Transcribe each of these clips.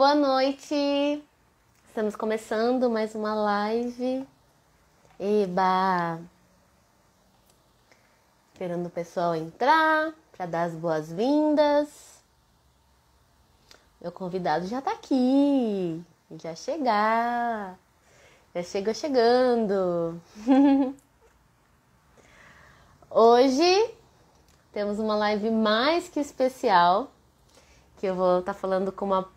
Boa noite! Estamos começando mais uma live. Eba! Esperando o pessoal entrar para dar as boas-vindas. Meu convidado já tá aqui. Já chegar. Já chegou chegando. Hoje temos uma live mais que especial, que eu vou estar falando com uma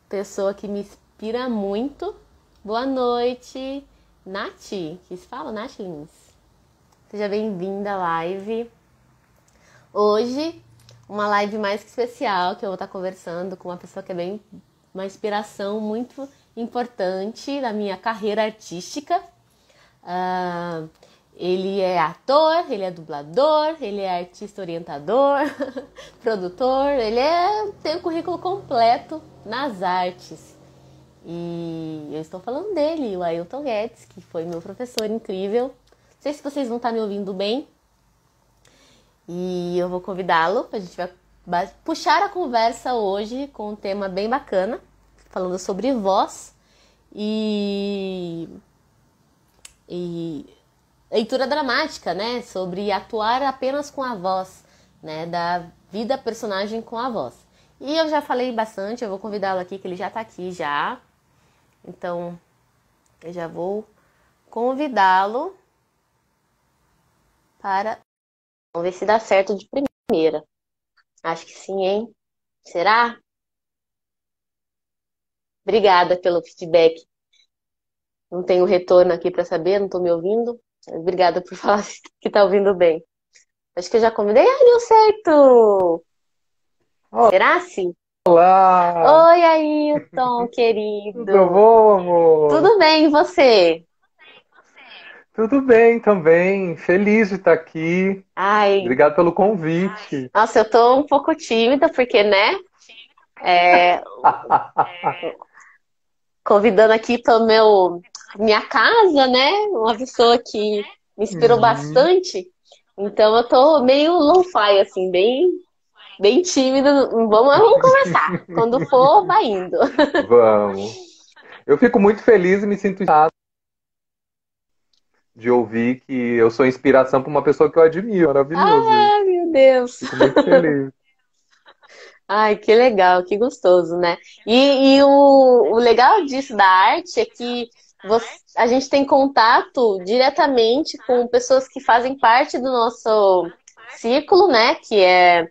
pessoa que me inspira muito. Boa noite, Nath. Que se fala, Nath Lins. Seja bem-vinda à live. Hoje, uma live mais que especial, que eu vou estar conversando com uma pessoa que é bem uma inspiração muito importante da minha carreira artística. Ele é ator, ele é dublador, ele é artista orientador, produtor, tem um currículo completo nas artes. E eu estou falando dele, o Ailton Guedes, que foi meu professor incrível. Não sei se vocês vão estar me ouvindo bem. E eu vou convidá-lo, a gente vai puxar a conversa hoje com um tema bem bacana, falando sobre voz e leitura dramática, né? Sobre atuar apenas com a voz, né? Da vida personagem com a voz. E eu já falei bastante, eu vou convidá-lo aqui, que ele já tá aqui já. Então, eu já vou convidá-lo para... Vamos ver se dá certo de primeira. Acho que sim, hein? Será? Obrigada pelo feedback. Não tenho retorno aqui para saber, não tô me ouvindo. Obrigada por falar que tá ouvindo bem. Acho que eu já convidei. Ai, deu certo! Será sim? Olá! Oi, Ailton, Tudo querido. bom, amor? Tudo bem, e você? Tudo bem também. Feliz de estar aqui. Ai, Obrigado pelo convite. nossa, eu tô um pouco tímida, porque, né? É, convidando aqui para minha casa, né? Uma pessoa que me inspirou Uhum, bastante. Então eu tô meio low-fi, assim, bem tímida. Vamos conversar. Quando for, vai indo. vamos. Eu fico muito feliz e me sinto honrado de ouvir que eu sou inspiração para uma pessoa que eu admiro. Maravilhoso isso. Ai, meu Deus. Fico muito feliz. Ai, que legal, que gostoso, né? E o legal disso da arte é que a gente tem contato diretamente com pessoas que fazem parte do nosso círculo, né? Que é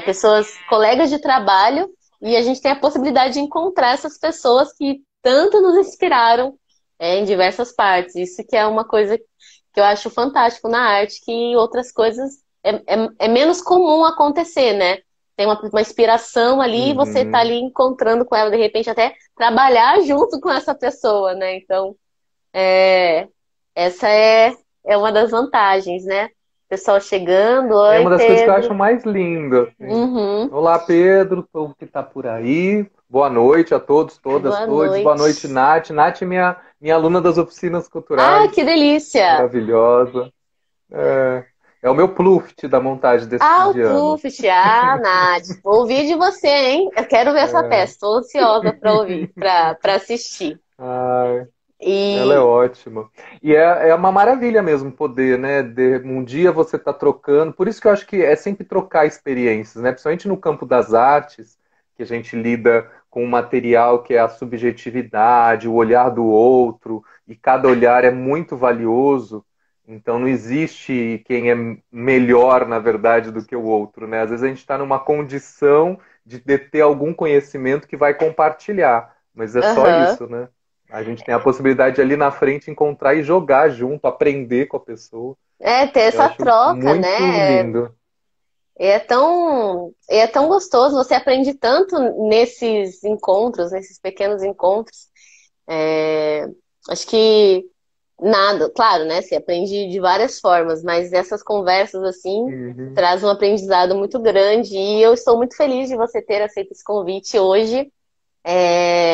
pessoas, colegas de trabalho, e a gente tem a possibilidade de encontrar essas pessoas que tanto nos inspiraram, em diversas partes. Isso que é uma coisa que eu acho fantástico na arte, que em outras coisas é menos comum acontecer, né? Tem uma inspiração ali e você tá Uhum. ali encontrando com ela, de repente até trabalhar junto com essa pessoa, né? Então, é, essa é uma das vantagens, né? Pessoal chegando, É oi uma das coisas que eu Pedro. acho mais linda, assim. Uhum. Olá, Pedro, povo que está por aí. Boa noite a todos, todas, Boa todos. Boa noite, noite. Nath. Nath é minha aluna das oficinas Ah, culturais. que delícia! Maravilhosa. É o meu pluft da montagem desse fim Ah, o de ano. Pluft, ah, Nath, vou ouvir de você, hein? Eu quero ver essa peça, estou ansiosa para ouvir, para assistir. Ai, ela é E, ótima. E é uma maravilha mesmo poder, né? Um dia você tá trocando. Por isso que eu acho que é sempre trocar experiências, né? Principalmente no campo das artes, que a gente lida com um material que é a subjetividade, o olhar do outro, e cada olhar é muito valioso. Então não existe quem é melhor, na verdade, do que o outro, né? Às vezes a gente está numa condição de deter algum conhecimento que vai compartilhar, mas é só aham, isso, né? A gente tem a possibilidade de ali na frente encontrar e jogar junto, aprender com a pessoa. ter Eu essa acho troca, muito né? lindo. É tão gostoso, você aprende tanto nesses encontros, nesses pequenos encontros. É, acho que nada, claro, né? Você aprende de várias formas, mas essas conversas assim Uhum. traz um aprendizado muito grande e eu estou muito feliz de você ter aceito esse convite hoje.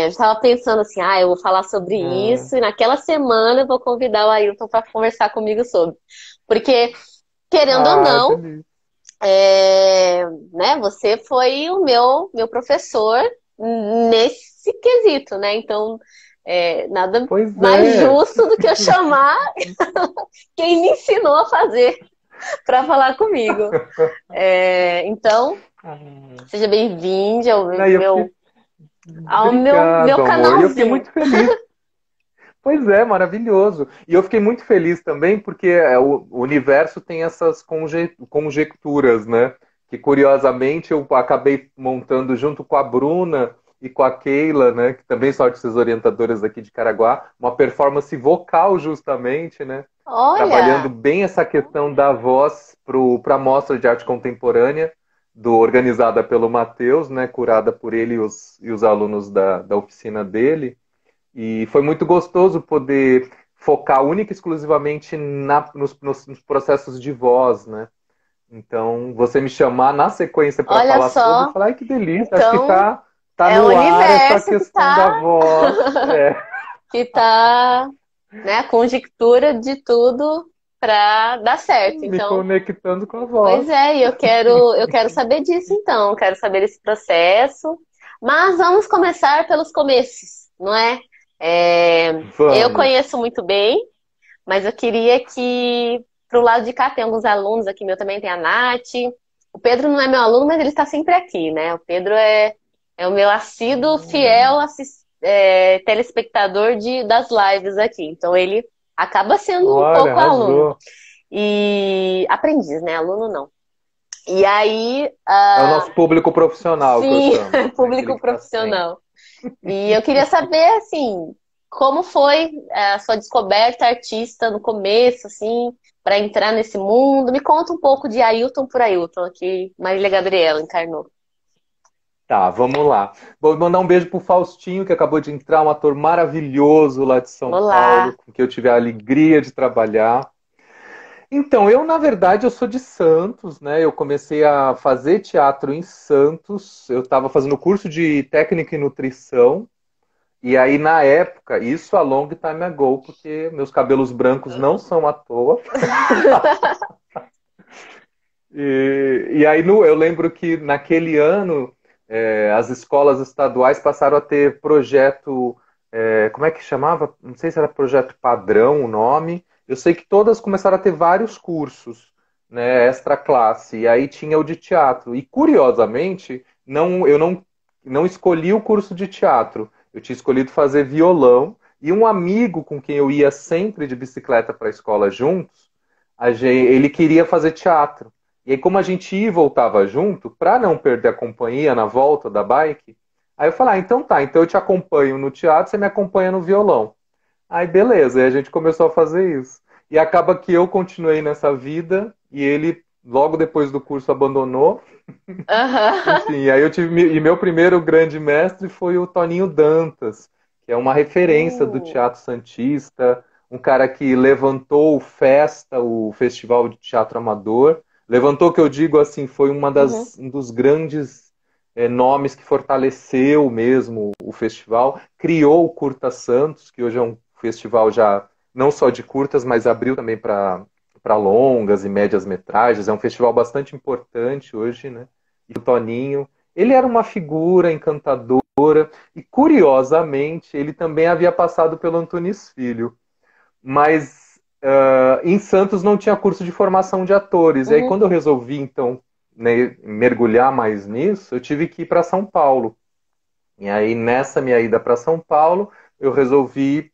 Eu estava pensando assim, eu vou falar sobre Ah, isso e naquela semana eu vou convidar o Ailton para conversar comigo sobre. Porque, querendo ou não, delícia. né, você foi o meu professor nesse quesito, né? Então, nada Pois mais é. justo do que eu chamar quem me ensinou a fazer para falar comigo. Então, Ah, seja bem-vindo ao aí eu fiquei... meu Obrigado, amor. E eu fiquei canalzinho. muito feliz. Pois é, maravilhoso. E eu fiquei muito feliz também porque o universo tem essas conjecturas, né? Que curiosamente eu acabei montando junto com a Bruna e com a Keila, né? Que também são artistas orientadoras aqui de Caraguá, uma performance vocal justamente, né? Trabalhando Olha, bem essa questão da voz para a Mostra de Arte Contemporânea, organizada pelo Matheus, né? Curada por ele e os alunos da oficina dele. E foi muito gostoso poder focar única e exclusivamente nos processos de voz, né? Então, você me chamar na sequência para olha falar sobre, eu só. falei, ai, que delícia, acho que Então, tá é o no ar essa universo questão da voz. É, que tá, né, a conjectura de tudo para dar certo. me Então, conectando com a pois voz. é, e eu quero saber disso então, quero saber desse processo. Mas vamos começar pelos começos, não é? Eu Vamos. conheço muito bem, mas eu queria que pro lado de cá tem alguns alunos aqui, meu também tem a Nath. O Pedro não é meu aluno, mas ele está sempre aqui, né? O Pedro é o meu assíduo, fiel telespectador das lives aqui. Então ele acaba sendo um Olha, pouco aluno. arrasou. E aprendiz, né? Aluno não. E aí, É o nosso público profissional que eu sim, chamo, né? Aquele público que está sempre. profissional. E eu queria saber, assim, como foi a sua descoberta artista no começo, assim, para entrar nesse mundo. Me conta um pouco de Ailton por Ailton, aqui Marília Gabriela encarnou. Tá, vamos lá. Vou mandar um beijo pro Faustinho, que acabou de entrar, um ator maravilhoso lá de São Paulo, Olá. com quem eu tive a alegria de trabalhar. Então, eu, na verdade, eu sou de Santos, né? Eu comecei a fazer teatro em Santos. Eu estava fazendo curso de técnica em nutrição. E aí, na época, isso a long time ago, porque meus cabelos brancos não são à toa. E aí eu lembro que naquele ano as escolas estaduais passaram a ter projeto, como é que chamava? Não sei se era projeto padrão o nome. Eu sei que todas começaram a ter vários cursos, né, extra classe. E aí tinha o de teatro. E curiosamente, eu não escolhi o curso de teatro. Eu tinha escolhido fazer violão. E um amigo com quem eu ia sempre de bicicleta para a escola juntos, ele queria fazer teatro. E aí, como a gente ia e voltava junto, para não perder a companhia na volta da bike, aí eu falei, então tá, então eu te acompanho no teatro, você me acompanha no violão. Aí beleza, aí a gente começou a fazer isso. E acaba que eu continuei nessa vida e ele, logo depois do curso, abandonou. Aham. Enfim, aí eu tive. E meu primeiro grande mestre foi o Toninho Dantas, que é uma referência do Uh, teatro santista, um cara que levantou o Festa, o Festival de Teatro Amador. Levantou, que eu digo assim, foi uhum. um dos grandes nomes que fortaleceu mesmo o festival. Criou o Curta Santos, que hoje é um festival já não só de curtas, mas abriu também para longas e médias metragens. É um festival bastante importante hoje, né? E o Toninho, ele era uma figura encantadora e, curiosamente, ele também havia passado pelo Antunes Filho, mas em Santos não tinha curso de formação de atores. E aí, Uhum. quando eu resolvi, então, né, mergulhar mais nisso, eu tive que ir para São Paulo. E aí, nessa minha ida para São Paulo, eu resolvi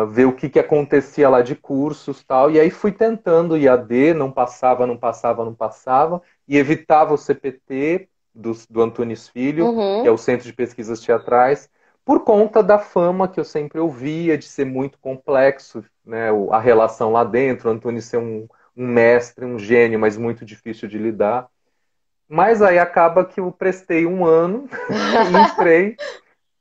ver o que acontecia lá de cursos e tal. E aí fui tentando IAD, não passava, não passava, não passava, e evitava o CPT do Antunes Filho, que é Uhum. o Centro de Pesquisas Teatrais, por conta da fama que eu sempre ouvia de ser muito complexo, né, a relação lá dentro, o Antunes ser um mestre, um gênio, mas muito difícil de lidar. Mas aí acaba que eu prestei um ano e entrei.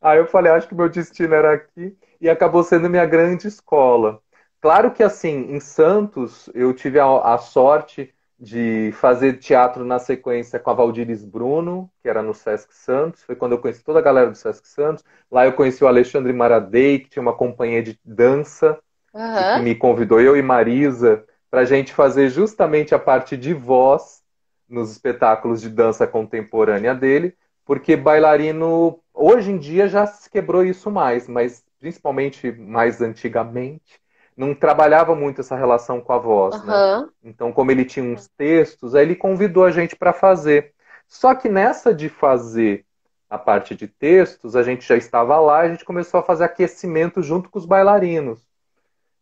Aí eu falei, acho que meu destino era aqui. E acabou sendo minha grande escola. Claro que, assim, em Santos, eu tive a sorte de fazer teatro na sequência com a Valdiris Bruno, que era no Sesc Santos. Foi quando eu conheci toda a galera do Sesc Santos. Lá eu conheci o Alexandre Maradei, que tinha uma companhia de dança, e que Aham. me convidou, eu e Marisa, para a gente fazer justamente a parte de voz nos espetáculos de dança contemporânea dele, porque bailarino, hoje em dia já se quebrou isso mais, mas principalmente mais antigamente, não trabalhava muito essa relação com a voz, né? Aham. Então, como ele tinha uns textos, aí ele convidou a gente para fazer. Só que nessa de fazer a parte de textos, a gente já estava lá, a gente começou a fazer aquecimento junto com os bailarinos.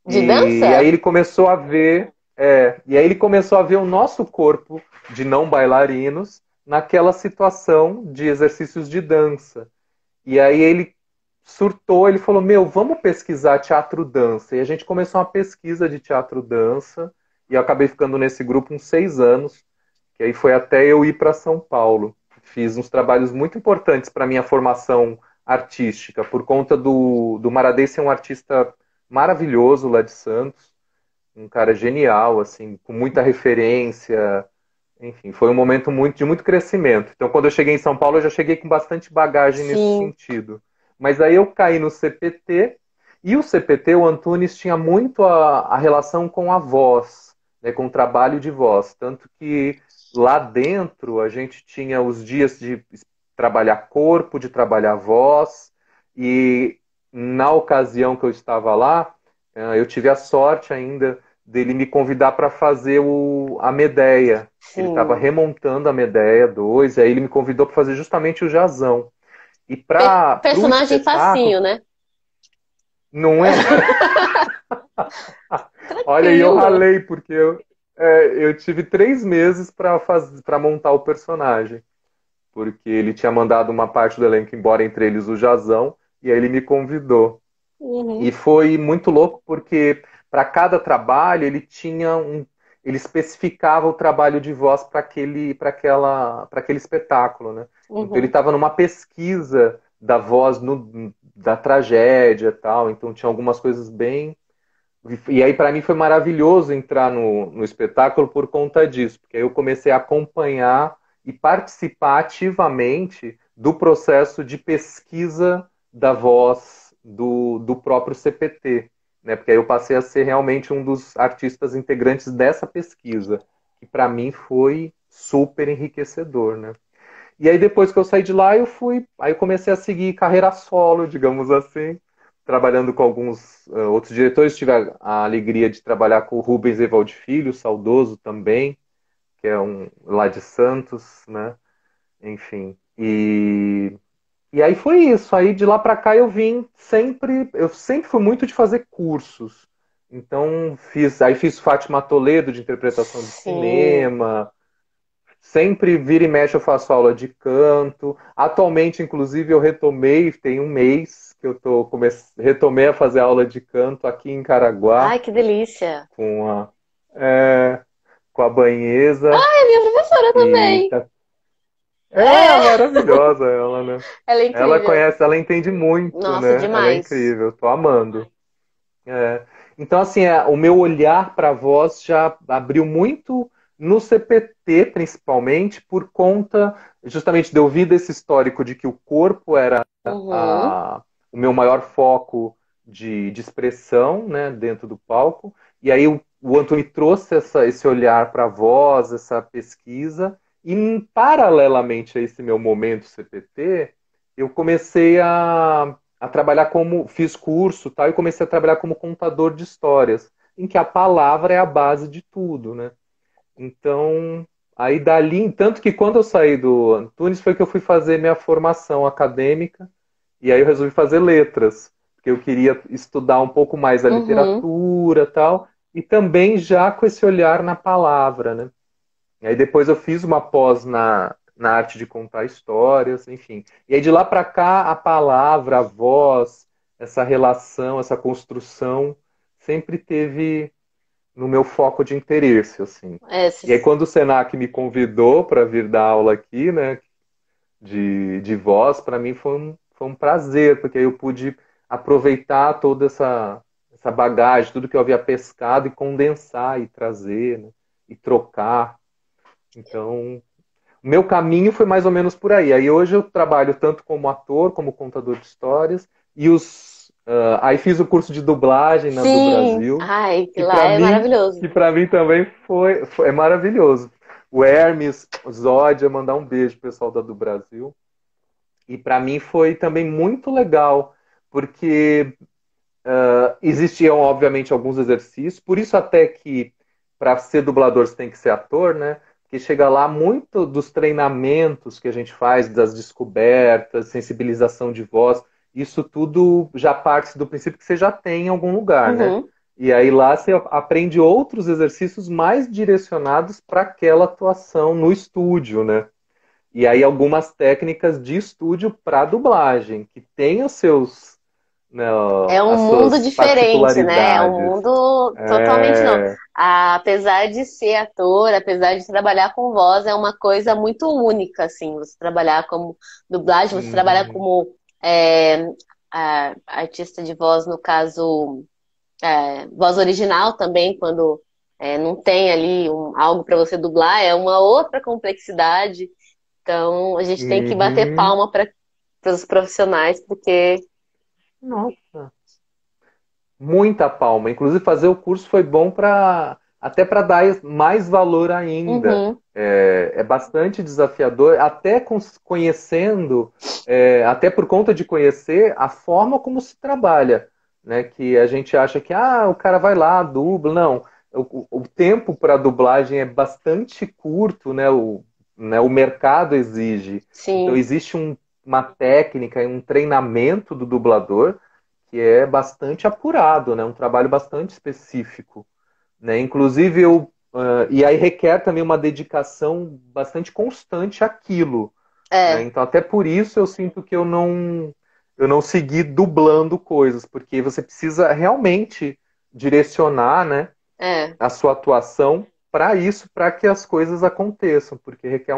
De E aí dança? ele começou a ver, e aí ele começou a ver o nosso corpo de não bailarinos naquela situação de exercícios de dança. E aí ele surtou, ele falou: Meu, vamos pesquisar teatro-dança. E a gente começou uma pesquisa de teatro-dança, e eu acabei ficando nesse grupo uns 6 anos, que aí foi até eu ir para São Paulo. Fiz uns trabalhos muito importantes para minha formação artística, por conta do Maradei ser um artista maravilhoso lá de Santos, um cara genial, assim, com muita referência. Enfim, foi um momento de muito crescimento. Então, quando eu cheguei em São Paulo, eu já cheguei com bastante bagagem nesse Sim. sentido. Mas aí eu caí no CPT, e o CPT, o Antunes, tinha muito a relação com a voz, né, com o trabalho de voz. Tanto que lá dentro a gente tinha os dias de trabalhar corpo, de trabalhar voz, e na ocasião que eu estava lá, eu tive a sorte ainda dele me convidar para fazer a Medéia. Ele estava Sim. remontando a Medéia 2, e aí ele me convidou para fazer justamente o Jazão. E para o Personagem espetáculo, facinho, né? não é? Olha, e eu Tranquilo. ralei, porque eu tive 3 meses para montar o personagem. Porque ele tinha mandado uma parte do elenco embora, entre eles o Jazão, e aí ele me convidou. E Uhum. foi muito louco porque para cada trabalho ele especificava o trabalho de voz para aquele espetáculo, né? Então ele Uhum. estava numa pesquisa da voz da tragédia, e tal. Então tinha algumas coisas bem. E aí para mim foi maravilhoso entrar no espetáculo por conta disso, porque aí eu comecei a acompanhar e participar ativamente do processo de pesquisa da voz do próprio CPT, né? Porque aí eu passei a ser realmente um dos artistas integrantes dessa pesquisa, que para mim foi super enriquecedor, né? E aí depois que eu saí de lá, aí eu comecei a seguir carreira solo, digamos assim, trabalhando com alguns outros diretores. Tive a alegria de trabalhar com o Rubens Evaldo Filho, saudoso também, que é um lá de Santos, né? Enfim. E aí foi isso. Aí de lá para cá eu sempre fui muito de fazer cursos. Então fiz Fátima Toledo de interpretação de Sim. cinema. Sempre vira e mexe eu faço aula de canto. Atualmente, inclusive, eu retomei, tem um mês que retomei a fazer aula de canto aqui em Caraguá Ai, que delícia. com é, com a Banhesa. É minha professora E também. é É, maravilhosa ela, né? ela é Ela incrível. conhece, ela entende muito, Nossa, né? Ela é demais. incrível, tô amando. É. Então, assim, o meu olhar para a voz já abriu muito no CPT, principalmente, por conta justamente de eu ouvir desse histórico de que o corpo era Uhum. o meu maior foco de expressão, né, dentro do palco. E aí o Anthony trouxe esse olhar para a voz, essa pesquisa, e paralelamente a esse meu momento CPT, eu comecei a trabalhar fiz curso, tal, e comecei a trabalhar como contador de histórias, em que a palavra é a base de tudo, né? Então, aí dali, tanto que quando eu saí do Antunes foi que eu fui fazer minha formação acadêmica, e aí eu resolvi fazer letras, porque eu queria estudar um pouco mais a Uhum. literatura, tal, e também já com esse olhar na palavra, né? E aí depois eu fiz uma pós na arte de contar histórias, enfim. E aí de lá para cá, a palavra, a voz, essa relação, essa construção, sempre teve no meu foco de interesse, assim. É, E aí quando o Senac me convidou para vir dar aula aqui, né, de voz, para mim foi um prazer, porque aí eu pude aproveitar toda essa bagagem, tudo que eu havia pescado e condensar e trazer, né, e trocar. Então, o meu caminho foi mais ou menos por aí. Aí hoje eu trabalho tanto como ator, como contador de histórias, e aí fiz o curso de dublagem do Sim. Brasil, Ai, que lá é maravilhoso. que para mim também é maravilhoso. O Hermes, o Zódia, mandar um beijo pro pessoal do Brasil. E para mim foi também muito legal, porque existiam, obviamente, alguns exercícios, por isso até que para ser dublador você tem que ser ator, né? Porque chega lá muito dos treinamentos que a gente faz, das descobertas, sensibilização de voz, isso tudo já parte do princípio que você já tem em algum lugar, né? Uhum. E aí lá você aprende outros exercícios mais direcionados para aquela atuação no estúdio, né? E aí algumas técnicas de estúdio para dublagem, que tem os seus, né, É um as mundo suas diferente, né? É um particularidades. mundo totalmente não. É... Apesar de ser ator, apesar de trabalhar com voz, é uma coisa muito única, assim. Você trabalhar como dublagem, você trabalhar Uhum, como artista de voz, no caso, voz original também, quando não tem ali algo para você dublar, é uma outra complexidade. Então, a gente tem que bater uhum. palma para os profissionais, porque. Nossa, muita palma. Inclusive fazer o curso foi bom para até para dar mais valor ainda. Uhum, É bastante desafiador, até conhecendo, até por conta de conhecer a forma como se trabalha, né? Que a gente acha que o cara vai lá, dubla. Não, o tempo para dublagem é bastante curto, né, o mercado exige. Então sim. existe uma técnica e um treinamento do dublador que é bastante apurado, né? Um trabalho bastante específico, né? Inclusive e aí requer também uma dedicação bastante constante àquilo, né? É, Então até por isso eu sinto que eu não segui dublando coisas, porque você precisa realmente direcionar, né, é. a sua atuação para isso, para que as coisas aconteçam, porque requer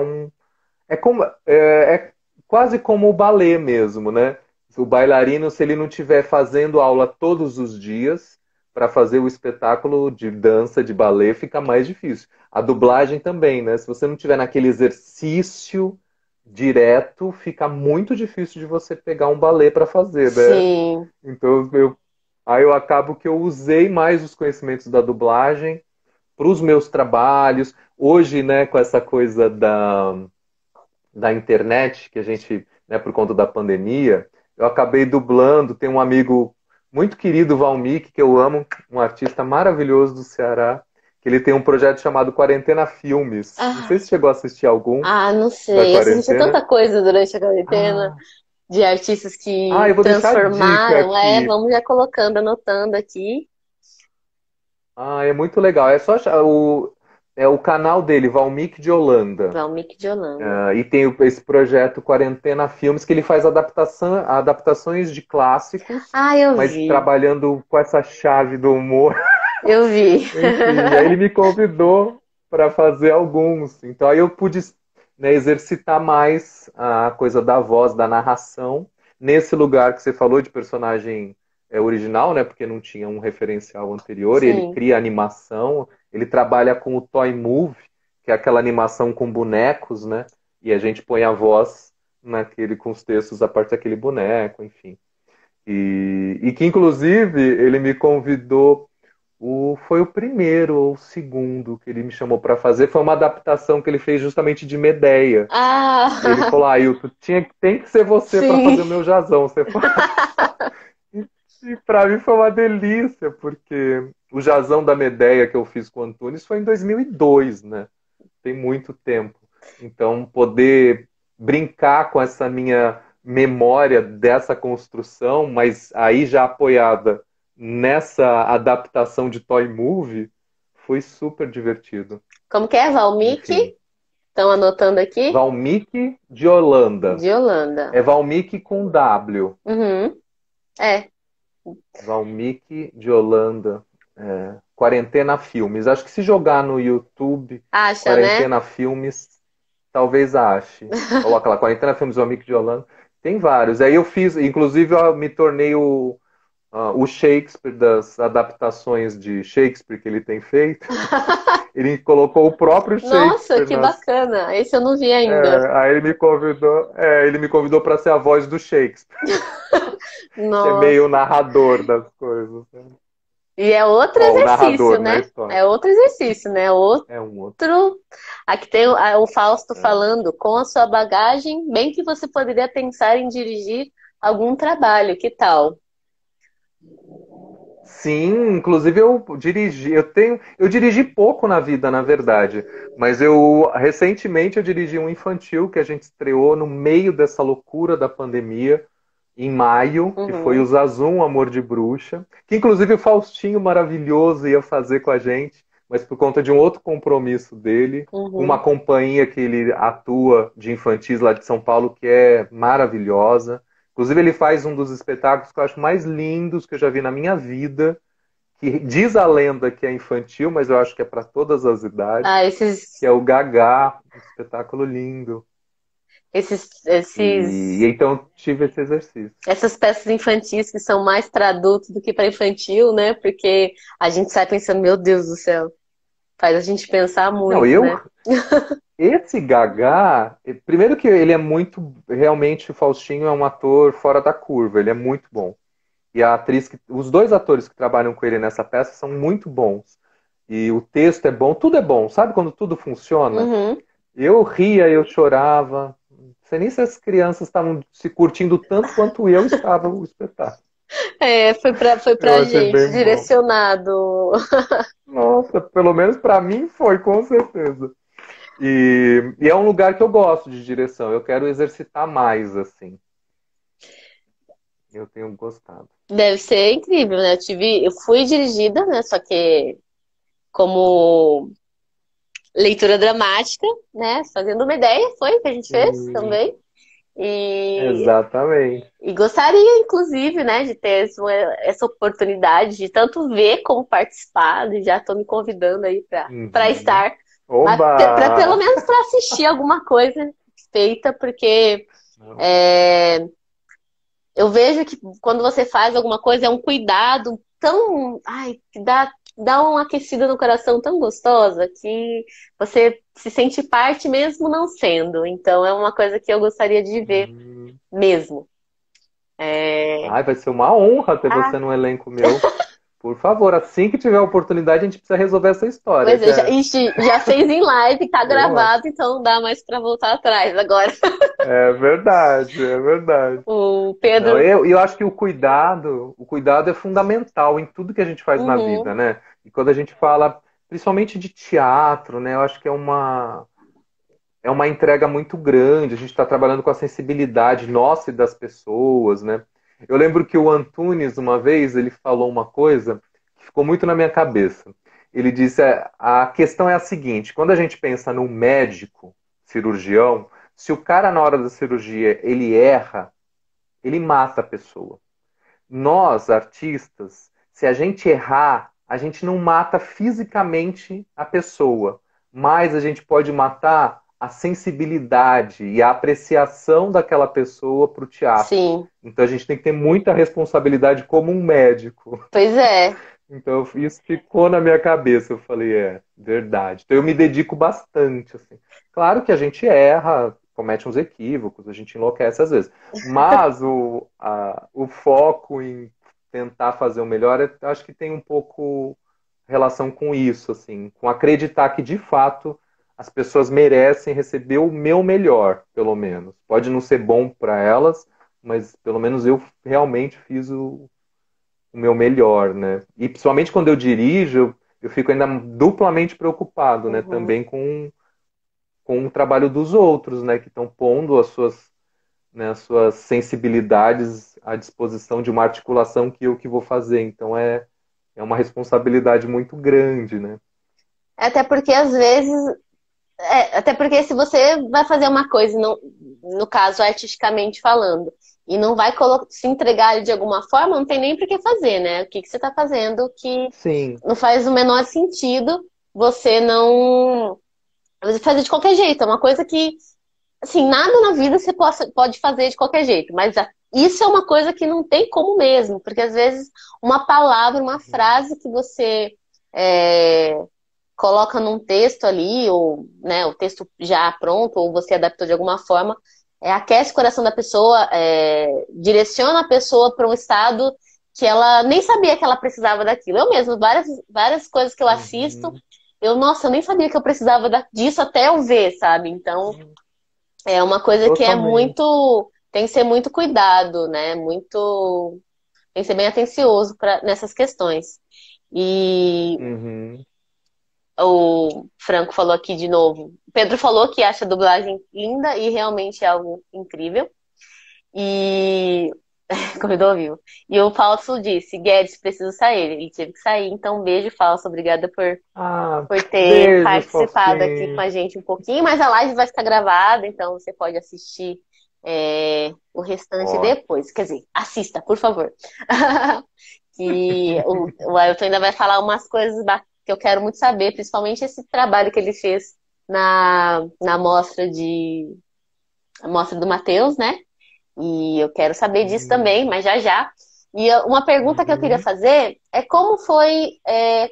é quase como o balé mesmo, né? O bailarino, se ele não estiver fazendo aula todos os dias para fazer o espetáculo de dança, de balé, fica mais difícil. A dublagem também, né? Se você não tiver naquele exercício direto, fica muito difícil de você pegar um balé para fazer, né? Sim. Então, aí eu acabo que eu usei mais os conhecimentos da dublagem para os meus trabalhos. Hoje, né, com essa coisa da internet, que a gente, né, por conta da pandemia, eu acabei dublando. Tem um amigo muito querido, Valmik, que eu amo, um artista maravilhoso do Ceará, que ele tem um projeto chamado Quarentena Filmes. Não sei Ah, se chegou a assistir algum não da sei. Eu assisti quarentena. tanta coisa durante a quarentena Ah, de artistas eu que vou deixar a dica transformaram. aqui. Vamos já colocando, anotando aqui. É muito legal. É só achar o canal dele, Valmik de Holanda. Valmik de Holanda. E tem esse projeto Quarentena Filmes, que ele faz adaptações de clássicos, Eu mas vi. trabalhando com essa chave do humor. Eu vi. Enfim, aí ele me convidou para fazer alguns. Então aí eu pude, né, exercitar mais a coisa da voz, da narração, nesse lugar que você falou de personagem original, né? Porque não tinha um referencial anterior, e ele Sim. cria animação, ele trabalha com o Toy Move, que é aquela animação com bonecos, né? E a gente põe a voz naquele com os textos a partir daquele boneco, enfim. E que inclusive ele me convidou foi o primeiro ou o segundo que ele me chamou para fazer. Foi uma adaptação que ele fez justamente de Medeia. E ele Ah, falou: Ailton, tem que ser você para fazer sim. o meu Jazão. Você E para mim foi uma delícia, porque o Jazão da Medeia que eu fiz com o Antunes foi em 2002, né? Tem muito tempo. Então, poder brincar com essa minha memória dessa construção, mas aí já apoiada nessa adaptação de Toy Movie, foi super divertido. Como que é? Valmik? Enfim, Estão anotando aqui? Valmik de Holanda. De Holanda. É Valmik com W. Uhum. É, Valmik de Holanda. Quarentena Filmes. Acho que se jogar no YouTube acha, né? Quarentena Filmes, talvez ache. Coloca lá, Quarentena Filmes Valmik de Holanda. Tem vários. Aí eu fiz, inclusive eu me tornei o Shakespeare das adaptações de Shakespeare que ele tem feito. Ele colocou o próprio Nossa, Shakespeare que nas. bacana. Esse eu não vi ainda. Aí ele me convidou para ser a voz do Shakespeare, que é meio Nossa. narrador das coisas, né? E é outro Ó, o exercício, narrador, né, a né? história. É outro exercício, né? É um outro. Outro. Aqui tem o Fausto É. falando, com a sua bagagem, bem que você poderia pensar em dirigir algum trabalho, que tal? Sim, inclusive eu dirigi pouco na vida, na verdade, mas eu recentemente eu dirigi um infantil que a gente estreou no meio dessa loucura da pandemia, em maio, que foi o Uhum, Zazum, Amor de Bruxa, que inclusive o Faustinho maravilhoso ia fazer com a gente, mas por conta de um outro compromisso dele, uma uhum. companhia que ele atua de infantis lá de São Paulo, que é maravilhosa. Inclusive, ele faz um dos espetáculos que eu acho mais lindos que eu já vi na minha vida, que diz a lenda que é infantil, mas eu acho que é para todas as idades, Ah, que é o Gagá, um espetáculo lindo. E esses, então tive esse exercício. essas peças infantis que são mais para adulto do que para infantil, né? Porque a gente sai pensando, meu Deus do céu, faz a gente pensar Não, muito, né? esse Gagá, primeiro que ele é muito, realmente o Faustinho é um ator fora da curva, ele é muito bom. E a atriz, os dois atores que trabalham com ele nessa peça são muito bons. E o texto é bom, tudo é bom. Sabe quando tudo funciona? Uhum. Eu ria, eu chorava. Não sei nem se as crianças estavam se curtindo tanto quanto eu estava o espetáculo. É, foi Eu pra achei gente, bem bom. direcionado. Nossa, pelo menos para mim foi, com certeza. E é um lugar que eu gosto de direção. Eu quero exercitar mais, assim. Eu tenho gostado. Deve ser incrível, né? Eu fui dirigida, né? Só que como leitura dramática, né? Fazendo uma ideia, foi o que a gente fez Sim, também. E, exatamente. e gostaria, inclusive, né, de ter essa oportunidade de tanto ver como participar, e já estou me convidando aí para Uhum. estar, mas para pelo Oba! menos para assistir alguma coisa feita, porque é, eu vejo que quando você faz alguma coisa é um cuidado tão, ai, que dá uma aquecida no coração tão gostosa que você se sente parte mesmo não sendo. Então é uma coisa que eu gostaria de ver Hum. mesmo. É... Ai, vai ser uma honra ter Ah, você no elenco meu. Por favor, assim que tiver a oportunidade, a gente precisa resolver essa história. pois é, ixi, já fez em live, tá Eu acho. gravado, então não dá mais para voltar atrás agora. É verdade, é verdade. O Não, Pedro. eu acho que o cuidado é fundamental em tudo que a gente faz na vida, Uhum, né? E quando a gente fala, principalmente de teatro, né? Eu acho que é uma entrega muito grande. A gente está trabalhando com a sensibilidade nossa e das pessoas, né? Eu lembro que o Antunes, uma vez, ele falou uma coisa que ficou muito na minha cabeça. Ele disse: a questão é a seguinte, quando a gente pensa num médico, cirurgião, se o cara, na hora da cirurgia, ele erra, ele mata a pessoa. Nós, artistas, se a gente errar, a gente não mata fisicamente a pessoa, mas a gente pode matar a sensibilidade e a apreciação daquela pessoa para o teatro. sim, Então a gente tem que ter muita responsabilidade como um médico. pois é. Então isso ficou na minha cabeça. Eu falei, é verdade. Então eu me dedico bastante, assim. Claro que a gente erra, comete uns equívocos, a gente enlouquece às vezes. Mas o foco em tentar fazer o melhor, eu acho que tem um pouco relação com isso, assim, com acreditar que de fato as pessoas merecem receber o meu melhor, pelo menos. Pode não ser bom para elas, mas pelo menos eu realmente fiz o meu melhor, né? E principalmente quando eu dirijo, eu fico ainda duplamente preocupado, né? Uhum. Também com o trabalho dos outros, né? Que estão pondo as suas sensibilidades à disposição de uma articulação que eu que vou fazer. Então é uma responsabilidade muito grande, né? Até porque às vezes até porque se você vai fazer uma coisa, no caso, artisticamente falando, e não vai se entregar ali de alguma forma, não tem nem por que fazer, né? O que que você está fazendo que Sim. não faz o menor sentido você não você fazer de qualquer jeito. É uma coisa que, assim, nada na vida você pode fazer de qualquer jeito, mas isso é uma coisa que não tem como mesmo, porque às vezes uma palavra, uma frase que você é, coloca num texto ali, ou né, o texto já pronto, ou você adaptou de alguma forma, aquece o coração da pessoa, direciona a pessoa para um estado que ela nem sabia que ela precisava daquilo. Eu mesmo, várias coisas que eu assisto, Uhum. nossa, eu nem sabia que eu precisava disso até eu ver, sabe? Então, é uma coisa que é Totalmente. muito, tem que ser muito cuidado, né? Muito, tem que ser bem atencioso nessas questões. E Uhum. o Franco falou aqui de novo. O Pedro falou que acha a dublagem linda e realmente é algo incrível. E corredor viu. E o Falso disse, Guedes, preciso sair. Ele teve que sair, então um beijo, Falso. Obrigada Ah, por ter beijo, participado aqui com fofinho. a gente um pouquinho, mas a live vai ficar gravada, então você pode assistir o restante Ó. depois. Quer dizer, assista, por favor. Que o Ailton ainda vai falar umas coisas que eu quero muito saber, principalmente esse trabalho que ele fez na mostra do Matheus, né? E eu quero saber disso também, Hum. mas já já. E uma pergunta que eu queria Uhum. fazer é como foi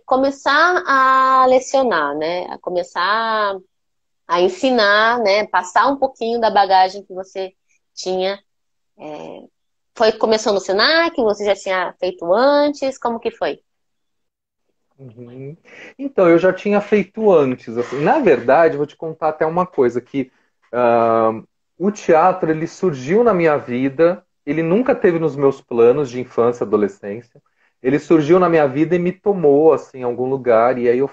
começar a lecionar, né? A começar a ensinar, né? Passar um pouquinho da bagagem que você tinha. Foi começou no Senac? Você já tinha feito antes? Como que foi? Uhum. Então, eu já tinha feito antes, assim. Na verdade, vou te contar até uma coisa, que ah, o teatro, ele surgiu na minha vida, ele nunca teve nos meus planos de infância e adolescência. Ele surgiu na minha vida e me tomou, assim, em algum lugar, e aí eu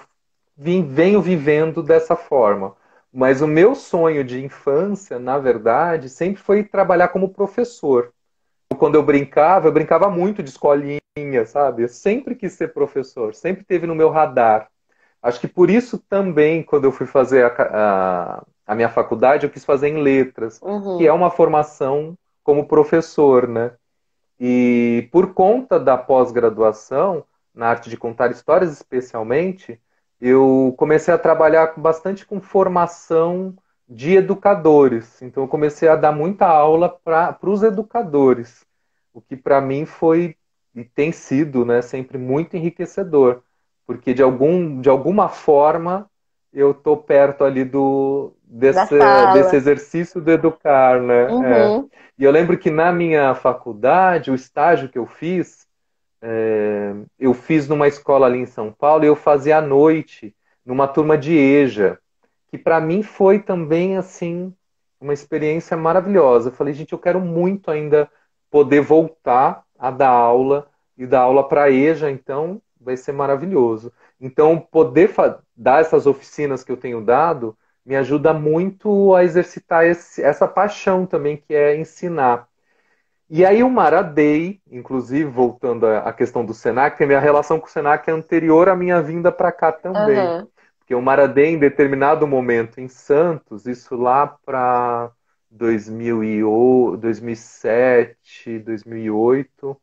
venho vivendo dessa forma. Mas o meu sonho de infância, na verdade, sempre foi trabalhar como professor. Quando eu brincava muito de escolinha, sabe? Eu sempre quis ser professor, sempre teve no meu radar. Acho que por isso também, quando eu fui fazer a minha faculdade, eu quis fazer em letras, que é Uhum. uma formação como professor, né? E por conta da pós-graduação, na arte de contar histórias especialmente, eu comecei a trabalhar bastante com formação de educadores. Então, eu comecei a dar muita aula para os educadores, o que para mim foi e tem sido, né, sempre muito enriquecedor, porque de alguma forma eu estou perto ali Da desse sala. exercício do educar, né? É. Uhum. E eu lembro que na minha faculdade, o estágio que eu fiz numa escola ali em São Paulo e eu fazia à noite, numa turma de EJA, que para mim foi também assim uma experiência maravilhosa. Eu falei, gente, eu quero muito ainda poder voltar a dar aula e dar aula para EJA, então vai ser maravilhoso. Então, poder dar essas oficinas que eu tenho dado me ajuda muito a exercitar essa paixão também, que é ensinar. E aí o Maradei, inclusive, voltando à questão do Senac, a minha relação com o Senac é anterior à minha vinda para cá também. Uhum. Porque o Maradei, em determinado momento em Santos, isso lá para 2007, 2008,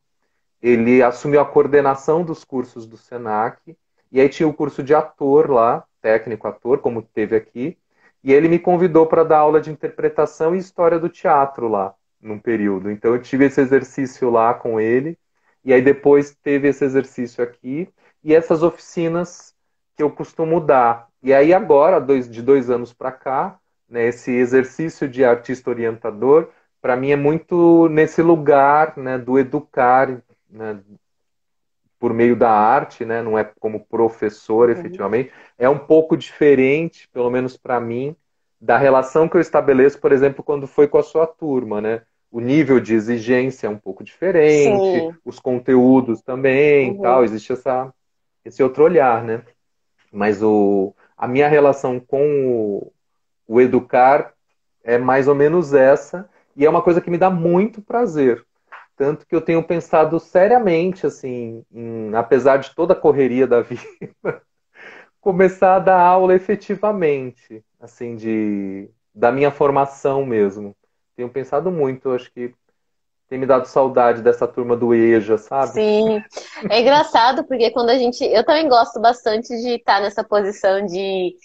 ele assumiu a coordenação dos cursos do Senac, e aí tinha o curso de ator lá, técnico ator, como teve aqui, e ele me convidou para dar aula de interpretação e história do teatro lá, num período. Então eu tive esse exercício lá com ele, e aí depois teve esse exercício aqui, e essas oficinas que eu costumo dar. E aí agora, de 2 anos para cá, né, esse exercício de artista orientador, para mim é muito nesse lugar, né, do educar, né, por meio da arte, né, não é como professor Uhum. efetivamente, é um pouco diferente, pelo menos para mim, da relação que eu estabeleço, por exemplo, quando foi com a sua turma, né? O nível de exigência é um pouco diferente, Sim. os conteúdos também, tal, Uhum. existe esse outro olhar, né? Mas a minha relação com o educar é mais ou menos essa, e é uma coisa que me dá muito prazer. Tanto que eu tenho pensado seriamente, assim, apesar de toda a correria da vida, começar a dar aula efetivamente, assim, da minha formação mesmo. Tenho pensado muito, acho que tem me dado saudade dessa turma do EJA, sabe? Sim, é engraçado porque quando a gente. Eu também gosto bastante de estar nessa posição de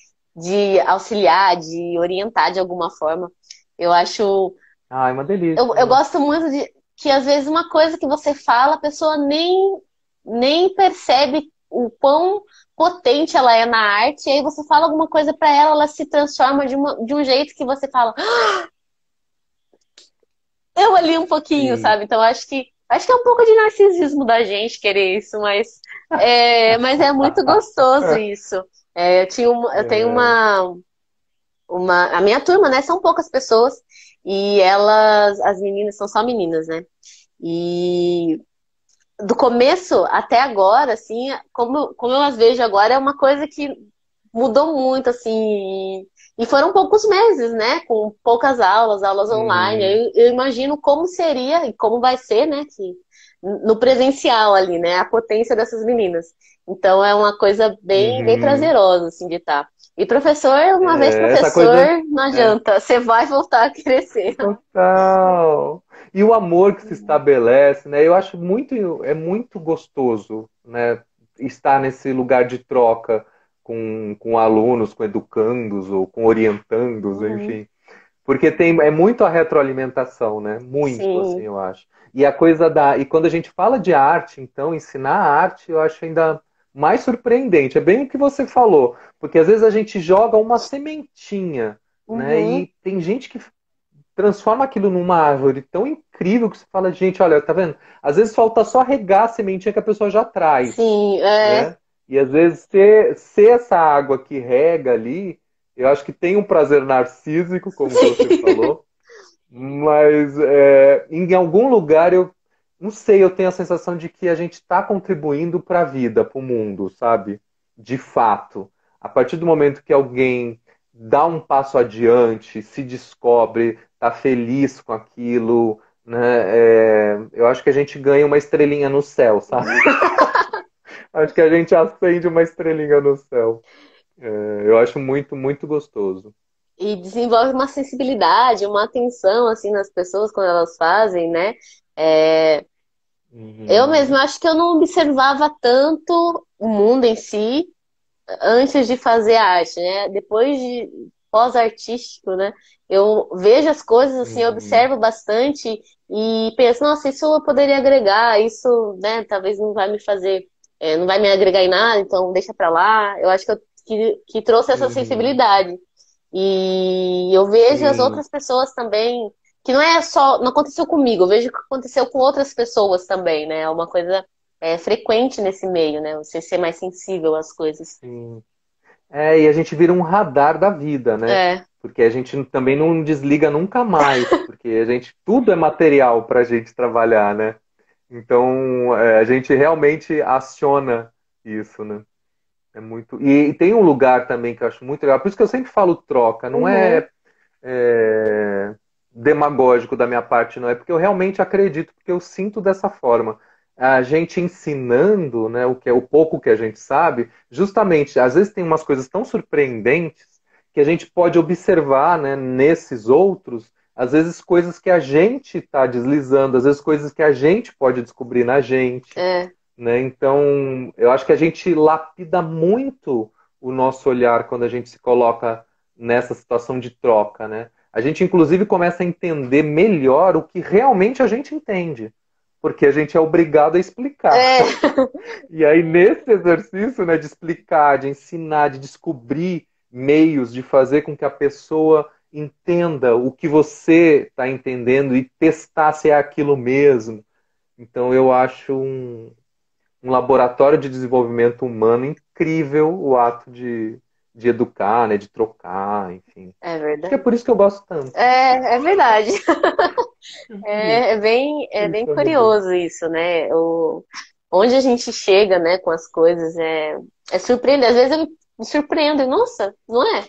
auxiliar, de orientar de alguma forma. Eu acho. Ah, é uma Eu delícia. gosto muito de que às vezes uma coisa que você fala, a pessoa nem percebe o quão potente ela é na arte, e aí você fala alguma coisa pra ela, ela se transforma de um jeito que você fala, eu ali um pouquinho, Sim. sabe? Então eu acho que. Acho que é um pouco de narcisismo da gente querer isso, mas é muito gostoso isso. Eu tenho É. a minha turma, né? São poucas pessoas e elas, as meninas, são só meninas, né? E do começo até agora, assim, como eu as vejo agora, é uma coisa que mudou muito, assim, e foram poucos meses, né? Com poucas aulas online. Uhum. Eu imagino como seria e como vai ser, né? No presencial ali, né? A potência dessas meninas. Então é uma coisa bem Uhum. prazerosa, assim, de estar. E professor, uma vez Essa professor, coisa. não É. adianta, você vai voltar a crescer. Total. E o amor que se estabelece, né? Eu acho é muito gostoso, né? Estar nesse lugar de troca com alunos, com educandos ou com orientandos, Uhum. enfim. Porque é muito a retroalimentação, né? Muito, assim, Sim. eu acho. E quando a gente fala de arte, então, ensinar arte, eu acho ainda mais surpreendente. É bem o que você falou, porque às vezes a gente joga uma sementinha, né? Uhum. E tem gente que transforma aquilo numa árvore tão incrível que você fala, gente, olha, tá vendo? Às vezes falta só regar a sementinha que a pessoa já traz, Sim, né? E às vezes ser essa água que rega ali, eu acho que tem um prazer narcísico, como você sim. falou, mas em algum lugar eu não sei, eu tenho a sensação de que a gente está contribuindo para a vida, para o mundo, sabe? De fato. A partir do momento que alguém dá um passo adiante, se descobre, está feliz com aquilo, né? Eu acho que a gente ganha uma estrelinha no céu, sabe? Acho que a gente acende uma estrelinha no céu. Eu acho muito, muito gostoso. E desenvolve uma sensibilidade, uma atenção assim nas pessoas quando elas fazem, né? É, eu Uhum. mesma acho que eu não observava tanto o mundo em si antes de fazer arte, né? Depois de pós-artístico, né? Eu vejo as coisas assim, Uhum. observo bastante e penso, nossa, isso eu poderia agregar, isso, né? Talvez não vai me fazer, não vai me agregar em nada, então deixa pra lá. Eu acho que trouxe essa Uhum. sensibilidade. E eu vejo as Sim. outras pessoas também, que não é só, não aconteceu comigo, eu vejo que aconteceu com outras pessoas também, né? É uma coisa frequente nesse meio, né? Você ser mais sensível às coisas. Sim. E a gente vira um radar da vida, né? É, Porque a gente também não desliga nunca mais, porque tudo é material para a gente trabalhar, né? Então, a gente realmente aciona isso, né? É muito. E tem um lugar também que eu acho muito legal, por isso que eu sempre falo troca, não uhum, é demagógico da minha parte, não é porque eu realmente acredito, porque eu sinto dessa forma. A gente ensinando, né, o pouco que a gente sabe, justamente, às vezes tem umas coisas tão surpreendentes que a gente pode observar, né, nesses outros, às vezes coisas que a gente está deslizando, às vezes coisas que a gente pode descobrir na gente, é, né? Então, eu acho que a gente lapida muito o nosso olhar quando a gente se coloca nessa situação de troca, né? A gente, inclusive, começa a entender melhor o que realmente a gente entende, porque a gente é obrigado a explicar. é, E aí, nesse exercício, né, de explicar, de ensinar, de descobrir meios de fazer com que a pessoa entenda o que você está entendendo e testar se é aquilo mesmo. Então, eu acho um laboratório de desenvolvimento humano incrível o ato de educar, né, de trocar, enfim. é Acho que é verdade. por isso que eu gosto tanto. É verdade. É bem Pensando bem. curioso isso, né? Onde a gente chega, né, com as coisas é surpreendente. Às vezes eu me surpreendo, e, nossa, não é?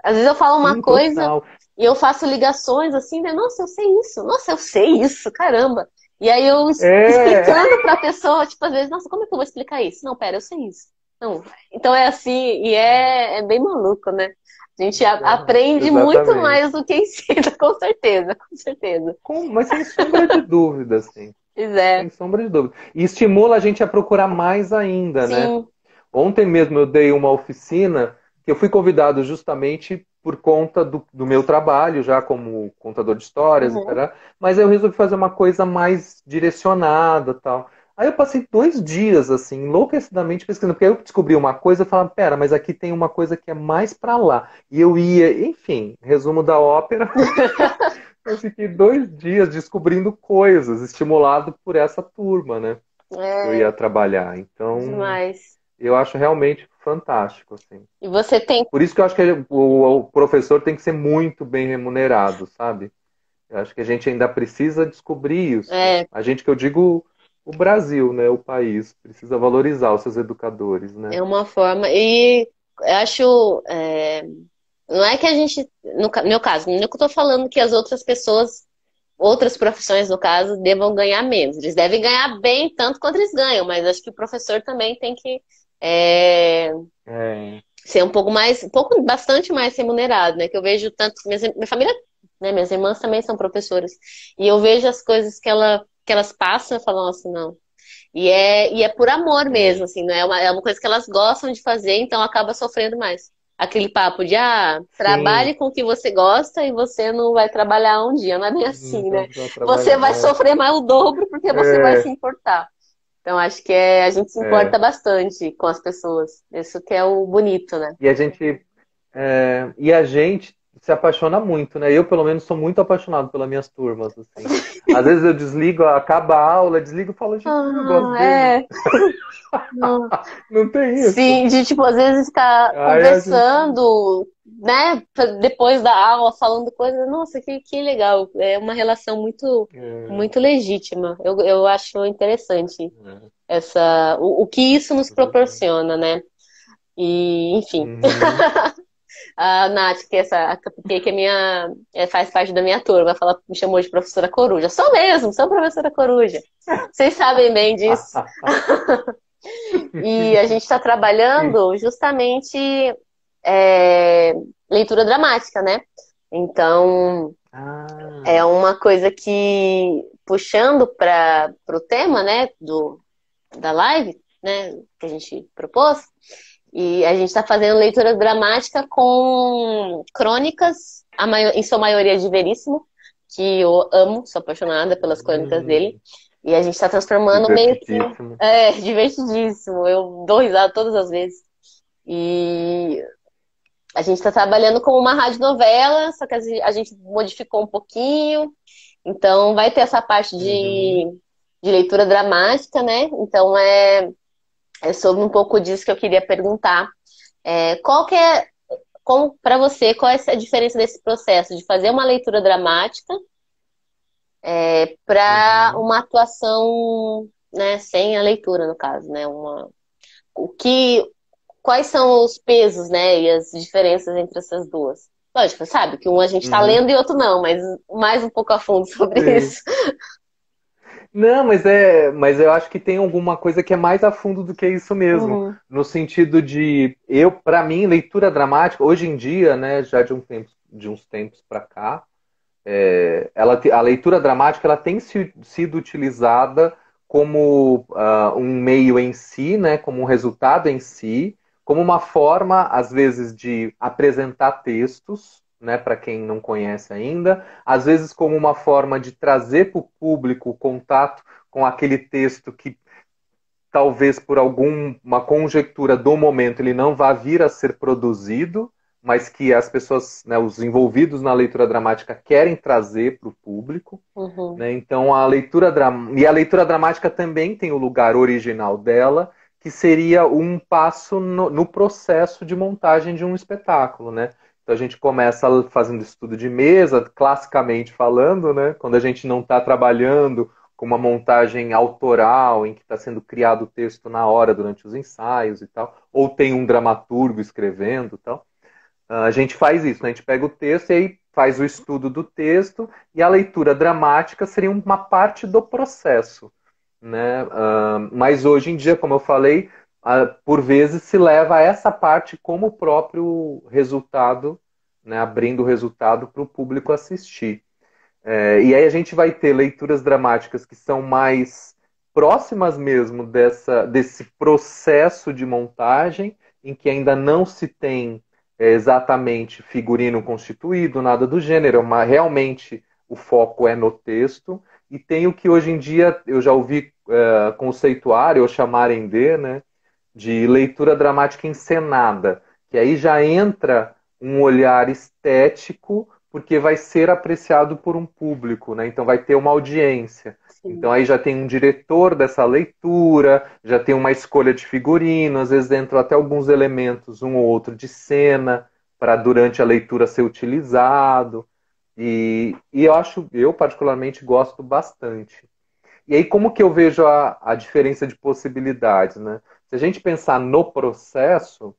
Às vezes eu falo uma Sim, coisa total. e eu faço ligações assim, né? Nossa, eu sei isso. Nossa, eu sei isso, caramba. E aí eu É, explicando pra pessoa, tipo, às vezes, nossa, como é que eu vou explicar isso? Não, pera, eu sei isso. Não. Então é assim, e é bem maluco, né? A gente aprende muito mais exatamente. do que ensina, com certeza, com certeza. Mas sem sombra de dúvida, assim. Pois é. Sem sombra de dúvida. E estimula a gente a procurar mais ainda, né? Sim. Ontem mesmo eu dei uma oficina que eu fui convidado justamente por conta do meu trabalho, já como contador de histórias, Uhum. etc. Mas eu resolvi fazer uma coisa mais direcionada, tal. Aí eu passei 2 dias, assim, enlouquecidamente pesquisando, porque aí eu descobri uma coisa e falava, pera, mas aqui tem uma coisa que é mais pra lá. E eu ia, enfim, resumo da ópera, Eu fiquei 2 dias descobrindo coisas, estimulado por essa turma, né? Que eu É ia trabalhar. Então, demais. eu acho realmente fantástico, assim. E você tem. Por isso que eu acho que o professor tem que ser muito bem remunerado, sabe? Eu acho que a gente ainda precisa descobrir isso. É, A gente que eu digo o Brasil, né? O país precisa valorizar os seus educadores, né? é uma forma. E eu acho. Não é que a gente. No meu caso, não é que eu tô falando que as outras pessoas, outras profissões, no caso, devam ganhar menos. Eles devem ganhar bem, tanto quanto eles ganham, mas acho que o professor também tem que. é, É, Ser um pouco mais, um pouco, bastante mais remunerado, né? Que eu vejo tanto, minha família, né? Minhas irmãs também são professoras. E eu vejo as coisas que elas passam, eu falo, nossa, não. E é por amor mesmo, é, assim, né? É uma coisa que elas gostam de fazer, então acaba sofrendo mais. Aquele papo de, sim, trabalhe com o que você gosta e você não vai trabalhar um dia. Não é bem não assim, vai né? precisar Você vai trabalhar. sofrer mais o dobro porque você vai se É, importar. Então, acho que a gente se importa é. bastante com as pessoas. Isso que é o bonito, né? E a gente e a gente se apaixona muito, né? Eu, pelo menos, sou muito apaixonado pelas minhas turmas, assim. Às vezes eu desligo, acaba a aula, desligo e falo, gente, como eu gosto Ah, deles. não. Não tem isso. Sim, de tipo, às vezes ficar Aí a gente. conversando, né, depois da aula, falando coisas, nossa, que legal. É uma relação muito, É, muito legítima. Eu acho interessante é, o que isso nos é verdade. proporciona, né? E, enfim, Uhum. a Nath, que é essa a cupcake é minha, faz parte da minha turma, ela me chamou de professora coruja. Sou mesmo, sou professora coruja. Vocês sabem bem disso. E a gente está trabalhando justamente é, leitura dramática, né? Então, é Ah, uma coisa que, puxando para o tema, né, da live, né, que a gente propôs, e a gente está fazendo leitura dramática com crônicas, em sua maioria de Veríssimo, que eu amo, sou apaixonada pelas crônicas dele. hum, E a gente está transformando meio que. divertidíssimo. Divertidíssimo. Eu dou risada todas as vezes. E a gente está trabalhando como uma radionovela, só que a gente modificou um pouquinho. Então vai ter essa parte Uhum. de leitura dramática, né? Então é sobre um pouco disso que eu queria perguntar. Qual que é, como para você, qual é a diferença desse processo de fazer uma leitura dramática para Uhum. uma atuação, né, sem a leitura, no caso, né? O que, quais são os pesos, né, e as diferenças entre essas duas? Lógico, sabe que um a gente está Uhum. lendo e outro não, mas mais um pouco a fundo sobre Sim. isso. Não, mas eu acho que tem alguma coisa que é mais a fundo do que isso mesmo, Uhum, no sentido de para mim, leitura dramática, hoje em dia, né, já de uns tempos para cá, a leitura dramática ela tem sido utilizada como um meio em si, né, como um resultado em si, como uma forma, às vezes, de apresentar textos, né, para quem não conhece ainda, às vezes como uma forma de trazer para o público o contato com aquele texto que talvez por alguma conjectura do momento ele não vá vir a ser produzido, mas que as pessoas, né, os envolvidos na leitura dramática querem trazer para o público. uhum, Né? Então e a leitura dramática também tem o lugar original dela, que seria um passo no processo de montagem de um espetáculo, né? Então a gente começa fazendo estudo de mesa, classicamente falando, né? Quando a gente não está trabalhando com uma montagem autoral, em que está sendo criado o texto na hora, durante os ensaios e tal, ou tem um dramaturgo escrevendo e tal. A gente faz isso, né? A gente pega o texto e aí faz o estudo do texto e a leitura dramática seria uma parte do processo, né? Mas hoje em dia, como eu falei, por vezes se leva a essa parte como o próprio resultado, né? Abrindo o resultado para o público assistir. E aí a gente vai ter leituras dramáticas que são mais próximas mesmo desse processo de montagem, em que ainda não se tem exatamente figurino constituído, nada do gênero, mas realmente o foco é no texto. E tem o que hoje em dia eu já ouvi conceituar ou chamarem de leitura dramática encenada, que aí já entra um olhar estético porque vai ser apreciado por um público, né? Então vai ter uma audiência. Sim. Então aí já tem um diretor dessa leitura, já tem uma escolha de figurino, às vezes entram até alguns elementos, um ou outro de cena, para durante a leitura ser utilizado. E eu particularmente gosto bastante. E aí, como que eu vejo a diferença de possibilidades, né? Se a gente pensar no processo,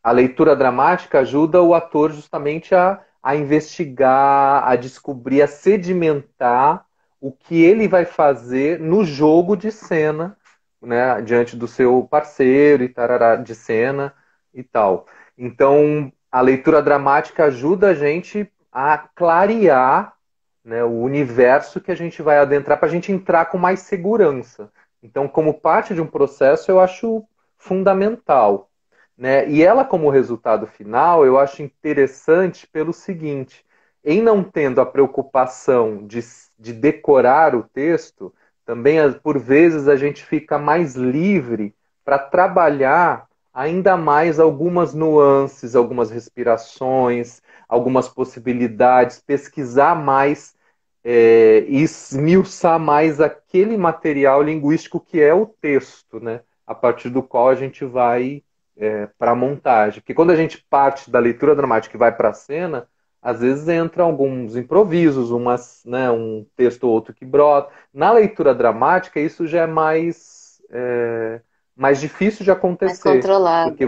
a leitura dramática ajuda o ator justamente a investigar, a descobrir, a sedimentar o que ele vai fazer no jogo de cena, né, diante do seu parceiro e tarará, de cena e tal. Então, a leitura dramática ajuda a gente a clarear, né, o universo que a gente vai adentrar para a gente entrar com mais segurança. Então, como parte de um processo, eu acho fundamental, né? E ela, como resultado final, eu acho interessante pelo seguinte: em não tendo a preocupação de decorar o texto, também por vezes a gente fica mais livre para trabalhar ainda mais algumas nuances, algumas respirações, algumas possibilidades, pesquisar mais e esmiuçar mais aquele material linguístico que é o texto, né? A partir do qual a gente vai para a montagem. Porque quando a gente parte da leitura dramática e vai para a cena, às vezes entram alguns improvisos, né, um texto ou outro que brota. Na leitura dramática, isso já é mais difícil de Mais acontecer, porque controlado.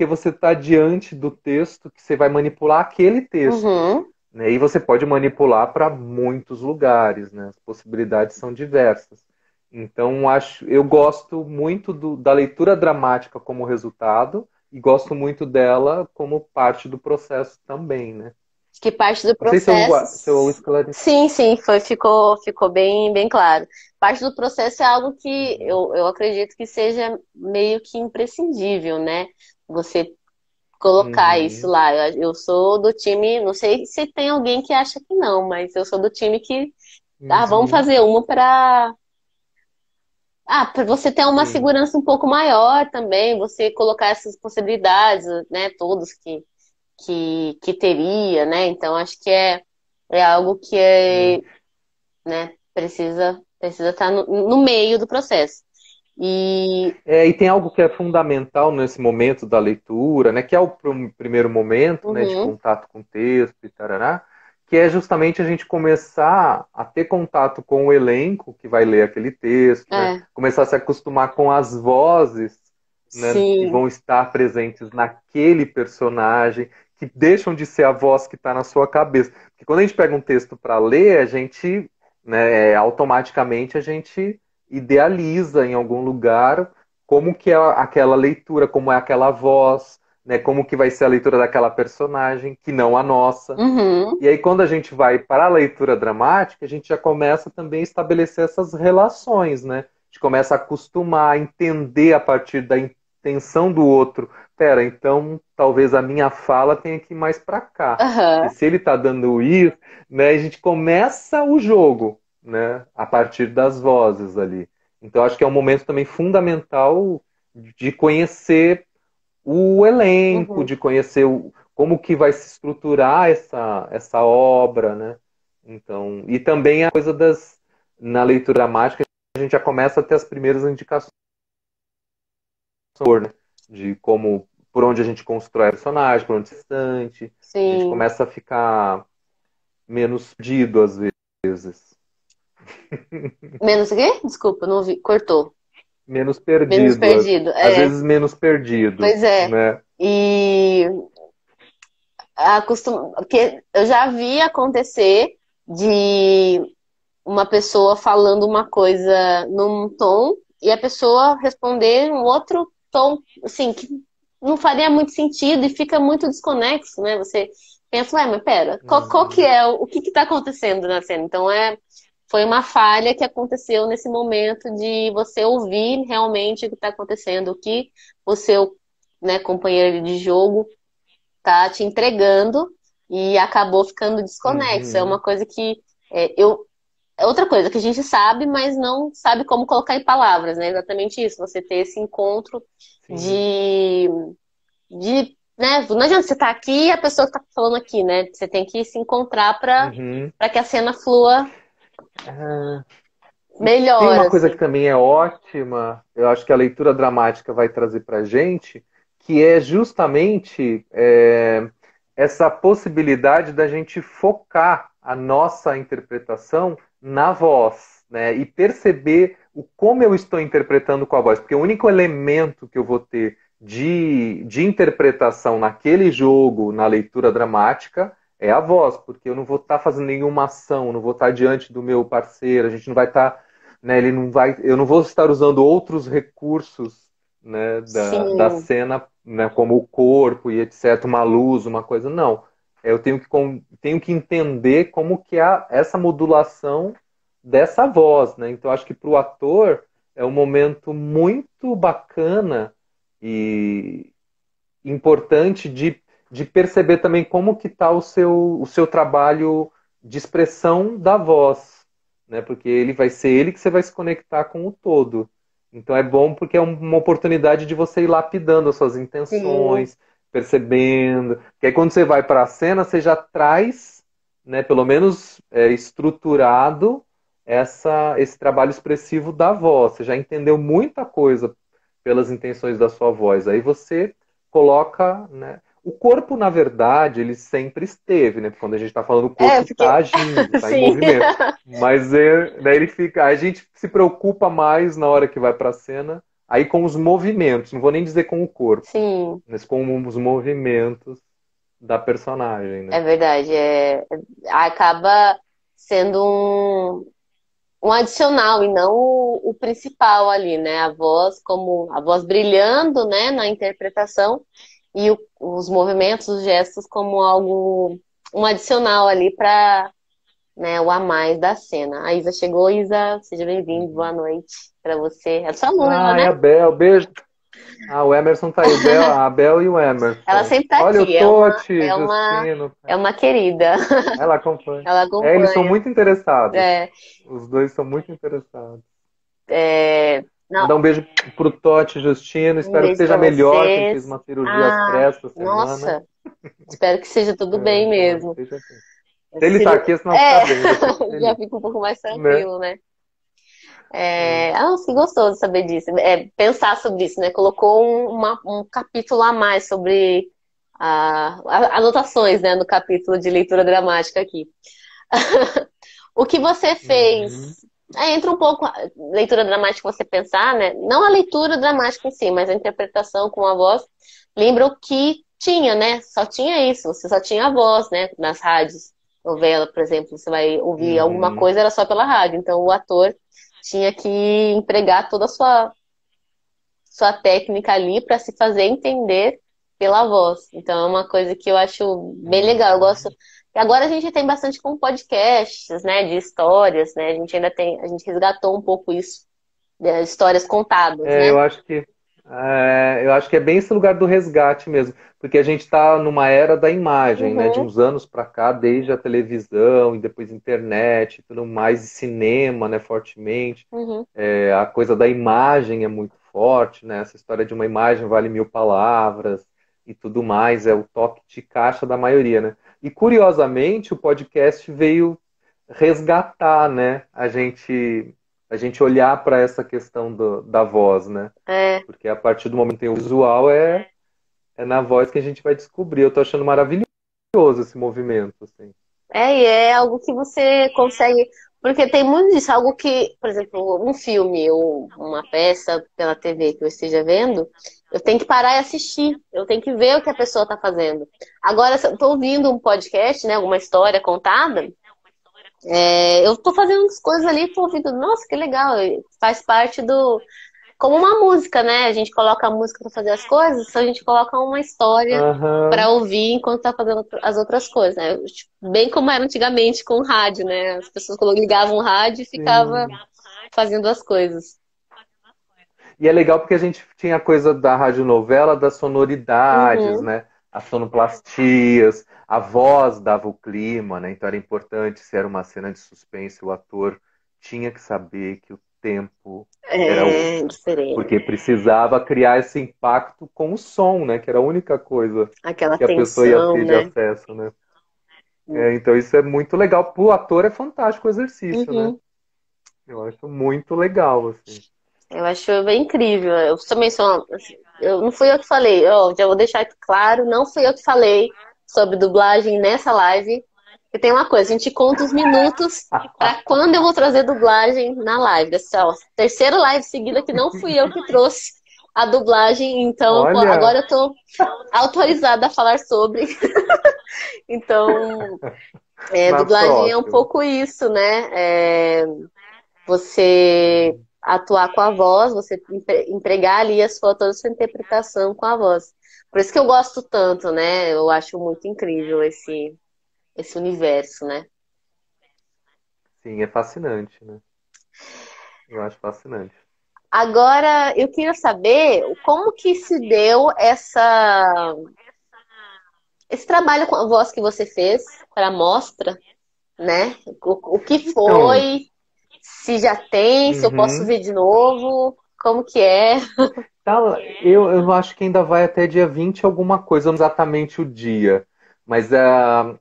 você está diante do texto que você vai manipular aquele texto. Uhum. Né? E você pode manipular para muitos lugares, né? As possibilidades são diversas. Então, eu gosto muito da leitura dramática como resultado e gosto muito dela como parte do processo também, né? Que parte do Não sei processo. se eu esclareci. Sim, sim, ficou bem, bem claro. Parte do processo é algo que Uhum. eu acredito que seja meio que imprescindível, né? Você colocar isso Uhum. lá. Eu sou do time, não sei se tem alguém que acha que não, mas eu sou do time que, vamos Uhum. fazer uma para você ter uma Sim. segurança um pouco maior também, você colocar essas possibilidades, né, todos que teria, né? Então acho que é algo que É. né, precisa estar no meio do processo. E E tem algo que é fundamental nesse momento da leitura, né, que é o primeiro momento, né, de uhum, contato com o texto e tarará, que é justamente a gente começar a ter contato com o elenco que vai ler aquele texto, né, é, começar a se acostumar com as vozes, né, que sim, vão estar presentes naquele personagem, que deixam de ser a voz que está na sua cabeça. Porque quando a gente pega um texto para ler, a gente, né, automaticamente a gente idealiza em algum lugar como que é aquela leitura, como é aquela voz, né? Como que vai ser a leitura daquela personagem, que não a nossa. uhum, E aí, quando a gente vai para a leitura dramática, a gente já começa também a estabelecer essas relações, né? A gente começa a acostumar, a entender a partir da intenção do outro. Pera, então talvez a minha fala tenha que ir mais para cá. Porque aham, se ele está dando isso, né, a gente começa o jogo, né? A partir das vozes ali. Então, acho que é um momento também fundamental de conhecer o elenco, uhum. de conhecer como que vai se estruturar essa obra, né? Então, e também a coisa na leitura dramática, a gente já começa a ter as primeiras indicações, né? De como, por onde a gente constrói o personagem, por onde se distante, a gente Sim. começa a ficar menos perdido às vezes. Menos o quê? Desculpa, não ouvi. Cortou. Menos Menos perdido, perdido. às É, vezes menos perdido, pois é. né? E porque eu já vi acontecer de uma pessoa falando uma coisa num tom e a pessoa responder um outro tom, assim, que não faria muito sentido e fica muito desconexo, né? Você pensa, ué, mas pera, qual que Uhum, é, o que que tá acontecendo na cena? Então foi uma falha que aconteceu nesse momento de você ouvir realmente o que está acontecendo, o que o seu, né, companheiro de jogo tá te entregando e acabou ficando desconexo. É uma uhum, coisa que eu é outra coisa que a gente sabe, mas não sabe como colocar em palavras, né? Exatamente isso. Você ter esse encontro sim. de, né, né? Não adianta você estar aqui e a pessoa que tá falando aqui, né? Você tem que se encontrar para Uhum. que a cena flua Ah, e tem melhor, uma coisa assim. que também é ótima, eu acho que a leitura dramática vai trazer pra gente, que é justamente essa possibilidade da gente focar a nossa interpretação na voz, né? E perceber o como eu estou interpretando com a voz. Porque o único elemento que eu vou ter de interpretação naquele jogo, na leitura dramática, é a voz, porque eu não vou estar fazendo nenhuma ação, não vou estar diante do meu parceiro, a gente não vai estar, né, ele não vai, eu não vou estar usando outros recursos, né, da Sim, cena, né, como o corpo e etc, uma luz, uma coisa, não. Eu tenho que entender como que é essa modulação dessa voz, né? Então acho que para o ator é um momento muito bacana e importante de perceber também como que está o seu trabalho de expressão da voz, né? Porque ele vai ser ele que você vai se conectar com o todo. Então é bom porque é uma oportunidade de você ir lapidando as suas sim, intenções, percebendo. Que aí quando você vai para a cena, você já traz, né, pelo menos estruturado esse trabalho expressivo da voz. Você já entendeu muita coisa pelas intenções da sua voz. Aí você coloca, né? O corpo, na verdade, ele sempre esteve, né? Quando a gente está falando, o corpo porque está agindo, está em sim, movimento. Mas daí ele fica, a gente se preocupa mais na hora que vai para a cena, aí com os movimentos, não vou nem dizer com o corpo, sim, mas com os movimentos da personagem, né? é verdade. Acaba sendo um adicional e não o principal ali, né? A voz como a voz brilhando, né, na interpretação e os movimentos, os gestos como algo um adicional ali para, né, o a mais da cena. A Isa chegou, Isa, seja bem-vindo, boa Uhum. noite para você. É sua aluna, ela, Ah, é né? a Bel, beijo. Ah, o Emerson tá aí, a Bel e o Ela Emerson. sempre tá Olha o aqui, Totti, Justino. é uma querida. Ela acompanha. Ela É, eles são acompanha. muito interessados. É, Os dois são muito interessados. não, Mandar um beijo pro Totti Justino. um Espero que beijo esteja para melhor, que ele fez vocês. uma cirurgia às Ah, pressas essa semana. nossa, espero que seja tudo bem Tomara que mesmo. esteja bem. Se ele tá aqui, é sinal que tá É, bem, eu fico já feliz. fica um pouco mais Né? tranquilo, né? É. Nossa, que gostoso saber disso. Pensar sobre isso, né? Colocou um capítulo a mais sobre anotações, né? No capítulo de leitura dramática aqui. O que você Uhum. fez? Entra um pouco a leitura dramática você pensar, né? Não a leitura dramática em si, mas a interpretação com a voz. Lembra o que tinha, né? Só tinha isso, você só tinha a voz, né? Nas rádios. Novela, por exemplo, você vai ouvir alguma Uhum. coisa, era só pela rádio. Então o ator tinha que empregar toda a sua técnica ali para se fazer entender pela voz. Então é uma coisa que eu acho bem legal. Eu gosto. Uhum. E agora a gente tem bastante com podcasts, né, de histórias, né? A gente ainda tem, a gente resgatou um pouco isso, de histórias contadas, É, né? eu acho que é bem esse lugar do resgate mesmo, porque a gente está numa era da imagem, né? De Uhum, uns anos para cá, desde a televisão e depois internet e tudo mais, e cinema, né? Fortemente. uhum. A coisa da imagem é muito forte, né? Essa história de uma imagem vale mil palavras e tudo mais, é o toque de caixa da maioria, né? E curiosamente, o podcast veio resgatar, né? A gente olhar para essa questão da voz, né? É, Porque a partir do momento que tem o visual é na voz que a gente vai descobrir. Eu tô achando maravilhoso esse movimento, assim. e é algo que você consegue. Porque tem muito disso, algo que, por exemplo, um filme ou uma peça pela TV que eu esteja vendo, eu tenho que parar e assistir, eu tenho que ver o que a pessoa está fazendo. Agora, se eu estou ouvindo um podcast, né, alguma história contada, eu estou fazendo as coisas ali, estou ouvindo, nossa, que legal, faz parte do. Como uma música, né? A gente coloca a música para fazer as coisas, a gente coloca uma história para Aham, ouvir enquanto tá fazendo as outras coisas, né? Tipo, bem como era antigamente com o rádio, né? As pessoas ligavam o rádio e ficavam sim. fazendo as coisas. E é legal porque a gente tinha a coisa da radionovela, das sonoridades, Uhum, né? As sonoplastias, a voz dava o clima, né? Então era importante, se era uma cena de suspense, o ator tinha que saber que tempo era É outro. diferente. Porque precisava criar esse impacto com o som, né? Que era a única coisa Aquela que a pessoa ia tensão, ter de né? acesso, né? Então isso é muito legal. Pro ator é fantástico o exercício, né? Uhum. Eu acho muito legal, assim. Eu acho bem incrível. Eu também sou. Assim, eu, não fui eu que falei, ó, já vou deixar claro, não fui eu que falei sobre dublagem nessa live. E tem uma coisa, a gente conta os minutos para quando eu vou trazer dublagem na live. Dessa, ó, terceira live seguida que não fui eu que trouxe a dublagem, então Olha, agora eu tô autorizada a falar sobre. Então, na dublagem é um próxima. pouco isso, né? Você atuar com a voz, você empregar ali toda a sua interpretação com a voz. Por isso que eu gosto tanto, né? Eu acho muito incrível esse universo, né? Sim, é fascinante, né? Eu acho fascinante. Agora, eu queria saber como que se deu esse trabalho com a voz que você fez para a mostra, né? O que Então, foi, se já tem, se eu posso uhum. ver de novo, como que é? Tá, eu acho que ainda vai até dia 20 alguma coisa, não exatamente o dia. Mas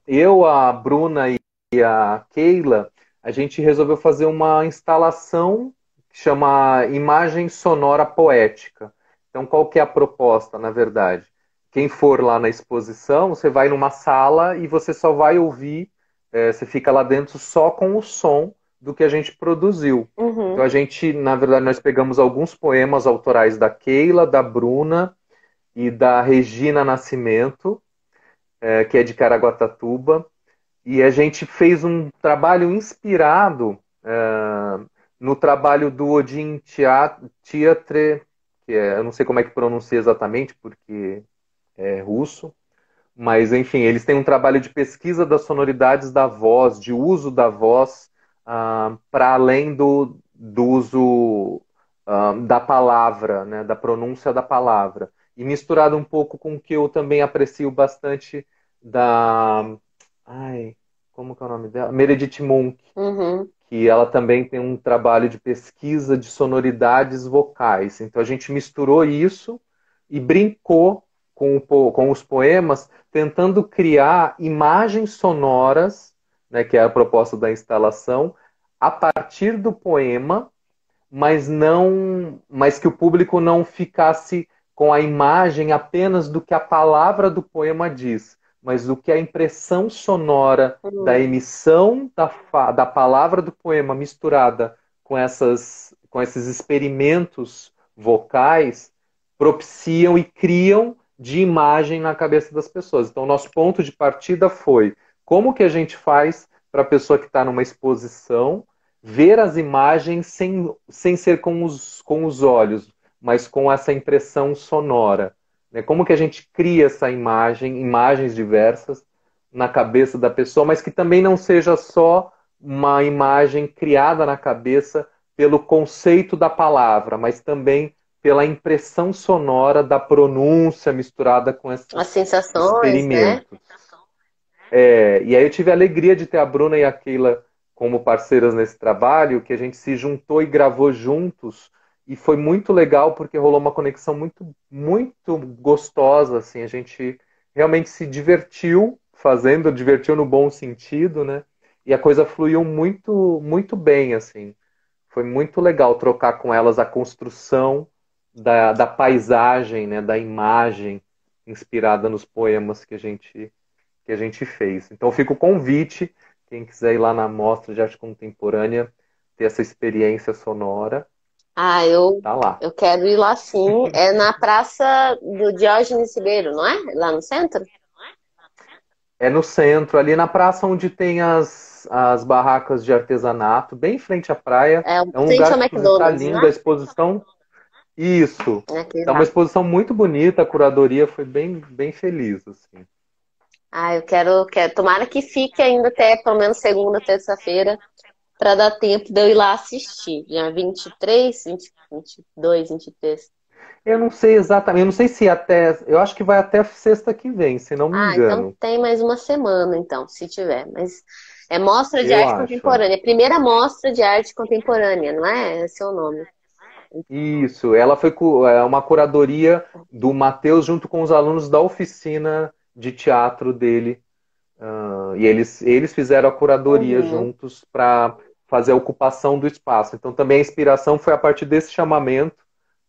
eu, a Bruna e a Keila, a gente resolveu fazer uma instalação que chama Imagem Sonora Poética. Então, qual que é a proposta, na verdade? Quem for lá na exposição, você vai numa sala e você só vai ouvir, você fica lá dentro só com o som do que a gente produziu. Então Uhum, a gente, na verdade, nós pegamos alguns poemas autorais da Keila, da Bruna e da Regina Nascimento, que é de Caraguatatuba, e a gente fez um trabalho inspirado no trabalho do Odin Teatre, que eu não sei como é que pronuncia exatamente, porque é russo, mas enfim, eles têm um trabalho de pesquisa das sonoridades da voz, de uso da voz, para além do uso da palavra, né, da pronúncia da palavra. E misturado um pouco com o que eu também aprecio bastante da. Ai, como que é o nome dela? Meredith Monk, uhum. que ela também tem um trabalho de pesquisa de sonoridades vocais. Então a gente misturou isso e brincou com os poemas, tentando criar imagens sonoras, né, que é a proposta da instalação, a partir do poema, mas que o público não ficasse com a imagem apenas do que a palavra do poema diz, mas do que a impressão sonora da Uhum. emissão da palavra do poema misturada com esses experimentos vocais propiciam e criam de imagem na cabeça das pessoas. Então, nosso ponto de partida foi como que a gente faz para a pessoa que está numa exposição ver as imagens sem ser com os olhos, mas com essa impressão sonora. Né? Como que a gente cria essa imagem, imagens diversas na cabeça da pessoa, mas que também não seja só uma imagem criada na cabeça pelo conceito da palavra, mas também pela impressão sonora da pronúncia misturada com As esses sensações, né? experimentos. E aí eu tive a alegria de ter a Bruna e a Keila como parceiras nesse trabalho, que a gente se juntou e gravou juntos, e foi muito legal porque rolou uma conexão muito, muito gostosa, assim, a gente realmente se divertiu fazendo, divertiu no bom sentido, né? E a coisa fluiu muito, muito bem, assim. Foi muito legal trocar com elas a construção da paisagem, né, da imagem inspirada nos poemas que a gente fez. Então fica o convite, quem quiser ir lá na Mostra de Arte Contemporânea, ter essa experiência sonora, Ah, eu, tá lá. eu quero ir lá sim. É na Praça do Diógenes Ribeiro, não é? Lá no centro? É no centro, ali na praça onde tem as barracas de artesanato, bem em frente à praia. É É um frente lugar ao que, inclusive, está McDonald's, não lindo, a é? exposição. Isso. É aquele Tá uma lá. exposição muito bonita, a curadoria foi bem, bem feliz, assim. Ah, eu quero. Tomara que fique ainda até pelo menos segunda, terça-feira, para dar tempo de eu ir lá assistir. Dia 23, 20, 22, 23. Eu não sei exatamente, eu não sei se até, eu acho que vai até sexta que vem, se não me Ah, então engano. tem mais uma semana, então, se tiver. Mas É Mostra de Eu Arte acho, é. Contemporânea. Primeira Mostra de Arte Contemporânea, não é? Esse é o nome. Isso, ela foi uma curadoria do Matheus junto com os alunos da oficina de teatro dele. E eles fizeram a curadoria Uhum. juntos para fazer a ocupação do espaço. Então também a inspiração foi a partir desse chamamento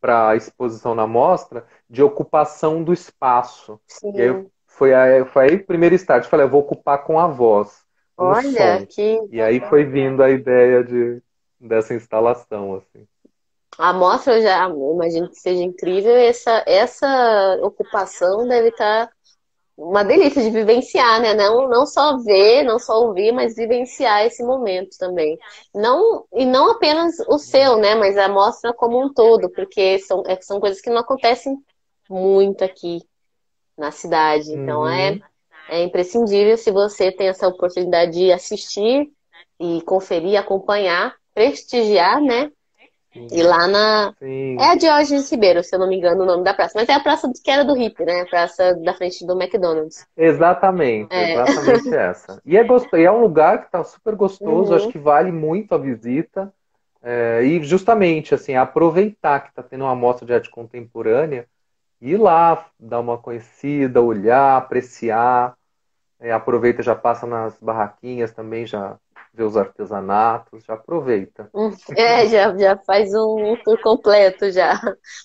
para a exposição na mostra de ocupação do espaço. E aí Sim. foi aí o primeiro start. Falei, eu vou ocupar com a voz, com o Olha, som. que E aí foi vindo a ideia dessa instalação, assim. a mostra eu já imagino que seja incrível. Essa ocupação deve estar uma delícia de vivenciar, né? Não só ver, não só ouvir, mas vivenciar esse momento também. Não, e não apenas o seu, né? Mas a mostra como um todo, porque são coisas que não acontecem muito aqui na cidade. Então Uhum. é imprescindível se você tem essa oportunidade de assistir e conferir, acompanhar, prestigiar, né? E lá na. É Sim, a Diógenes Ribeiro, se eu não me engano, o nome da praça. Mas é a praça que era do Hippie, né? A praça da frente do McDonald's. exatamente, É. exatamente essa. E é um lugar que está super gostoso, acho Uhum. que vale muito a visita. E justamente assim, aproveitar que está tendo uma mostra de arte contemporânea, ir lá, dar uma conhecida, olhar, apreciar, aproveita, já passa nas barraquinhas também, já vê os artesanatos, já aproveita. Já faz um tour completo já.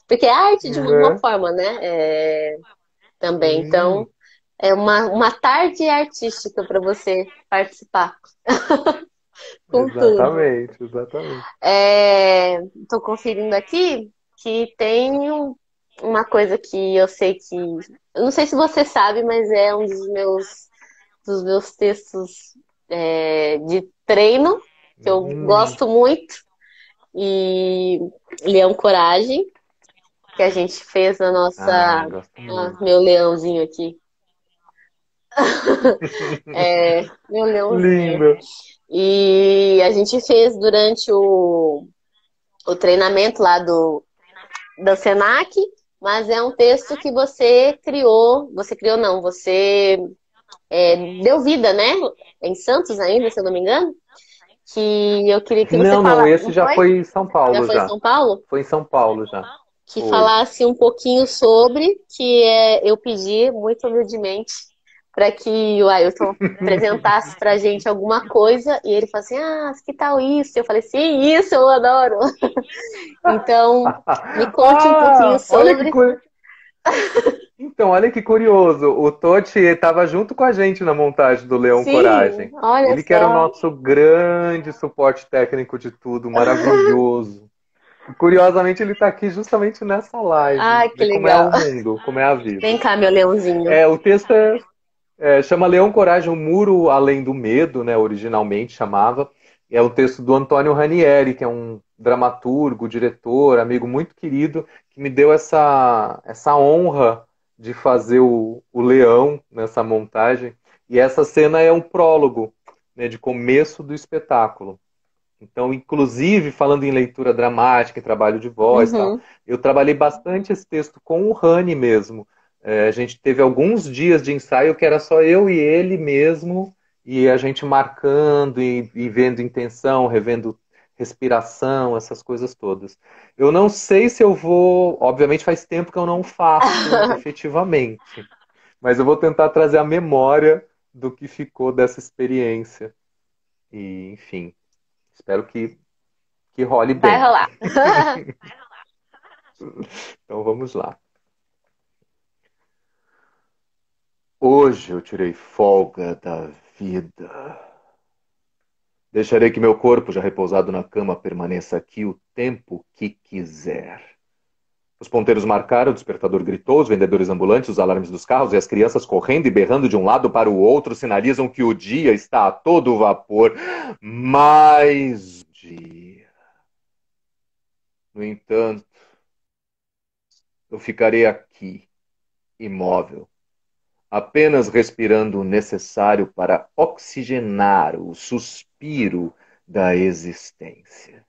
Porque é arte de uma Né? forma, né? Também. Então, Sim, é uma tarde artística para você participar com tudo. exatamente, exatamente. Estou conferindo aqui que tem uma coisa que eu sei que. Eu não sei se você sabe, mas é um dos meus textos de treino, que eu Hum, gosto muito, e Leão Coragem, que a gente fez na nossa. gosto Ah, muito. meu leãozinho aqui. Meu leãozinho. Lindo. E a gente fez durante o treinamento lá do Senac, mas é um texto que você criou não, você deu vida, né? Em Santos ainda, se eu não me engano, que eu queria que você Não, não, falasse, esse não já foi? foi em São Já Paulo foi em já. São Paulo? Foi em São Paulo já. Que Foi. falasse um pouquinho sobre, eu pedi muito humildemente para que o Ailton apresentasse pra gente alguma coisa e ele falou assim: Ah, que tal isso? Eu falei: Sim, isso eu adoro. Então, me conte um pouquinho Olha que sobre. Então, olha que curioso. O Totti estava junto com a gente na montagem do Leão Sim, Coragem. olha Ele que era o só. nosso grande suporte técnico de tudo, maravilhoso. E, curiosamente, ele está aqui justamente nessa live. Ai, que Vê como é legal. o mundo, como é a Vem vida. cá, meu leãozinho. O texto chama Leão Coragem, o Muro Além do Medo, né? Originalmente chamava. É um texto do Antônio Ranieri, que é um dramaturgo, diretor, amigo muito querido, que me deu essa honra de fazer o leão nessa montagem. E essa cena é um prólogo, né, de começo do espetáculo. Então, inclusive, falando em leitura dramática, em trabalho de voz, tal, Uhum. eu trabalhei bastante esse texto com o Rani mesmo. A gente teve alguns dias de ensaio que era só eu e ele mesmo, e a gente marcando e vendo intenção, revendo respiração, essas coisas todas. Eu não sei se eu vou. Obviamente, faz tempo que eu não faço efetivamente, mas eu vou tentar trazer a memória do que ficou dessa experiência. E, enfim, espero que role Vai bem. rolar. Então vamos lá. Hoje eu tirei folga da vida. Deixarei que meu corpo, já repousado na cama, permaneça aqui o tempo que quiser. Os ponteiros marcaram, o despertador gritou, os vendedores ambulantes, os alarmes dos carros e as crianças correndo e berrando de um lado para o outro sinalizam que o dia está a todo vapor. Mais um dia. No entanto, eu ficarei aqui, imóvel, apenas respirando o necessário para oxigenar o suspiro da existência.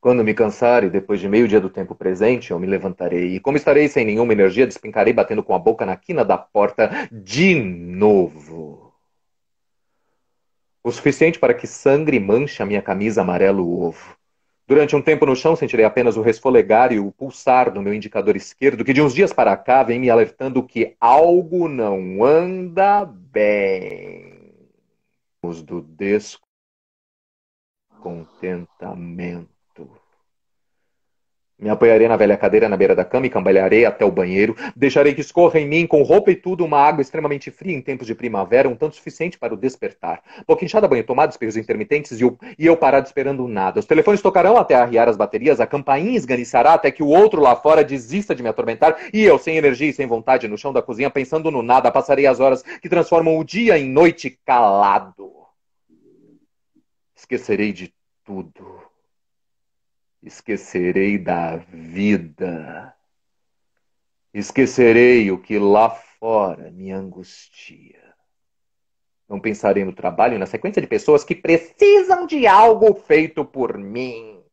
Quando me cansar e depois de meio dia do tempo presente, eu me levantarei. E como estarei sem nenhuma energia, despencarei batendo com a boca na quina da porta de novo. O suficiente para que sangre e manche a minha camisa amarelo ovo. Durante um tempo no chão, sentirei apenas o resfolegar e o pulsar do meu indicador esquerdo, que de uns dias para cá vem me alertando que algo não anda bem. Os do descontentamento. Me apoiarei na velha cadeira na beira da cama e cambalearei até o banheiro. Deixarei que escorra em mim, com roupa e tudo, uma água extremamente fria em tempos de primavera, um tanto suficiente para o despertar. Boca inchada, banho tomado, espirros intermitentes e eu parado esperando nada. Os telefones tocarão até arriar as baterias, a campainha esganiçará até que o outro lá fora desista de me atormentar e eu, sem energia e sem vontade, no chão da cozinha, pensando no nada, passarei as horas que transformam o dia em noite calado. Esquecerei de tudo. Esquecerei da vida. Esquecerei o que lá fora me angustia. Não pensarei no trabalho e na sequência de pessoas que precisam de algo feito por mim.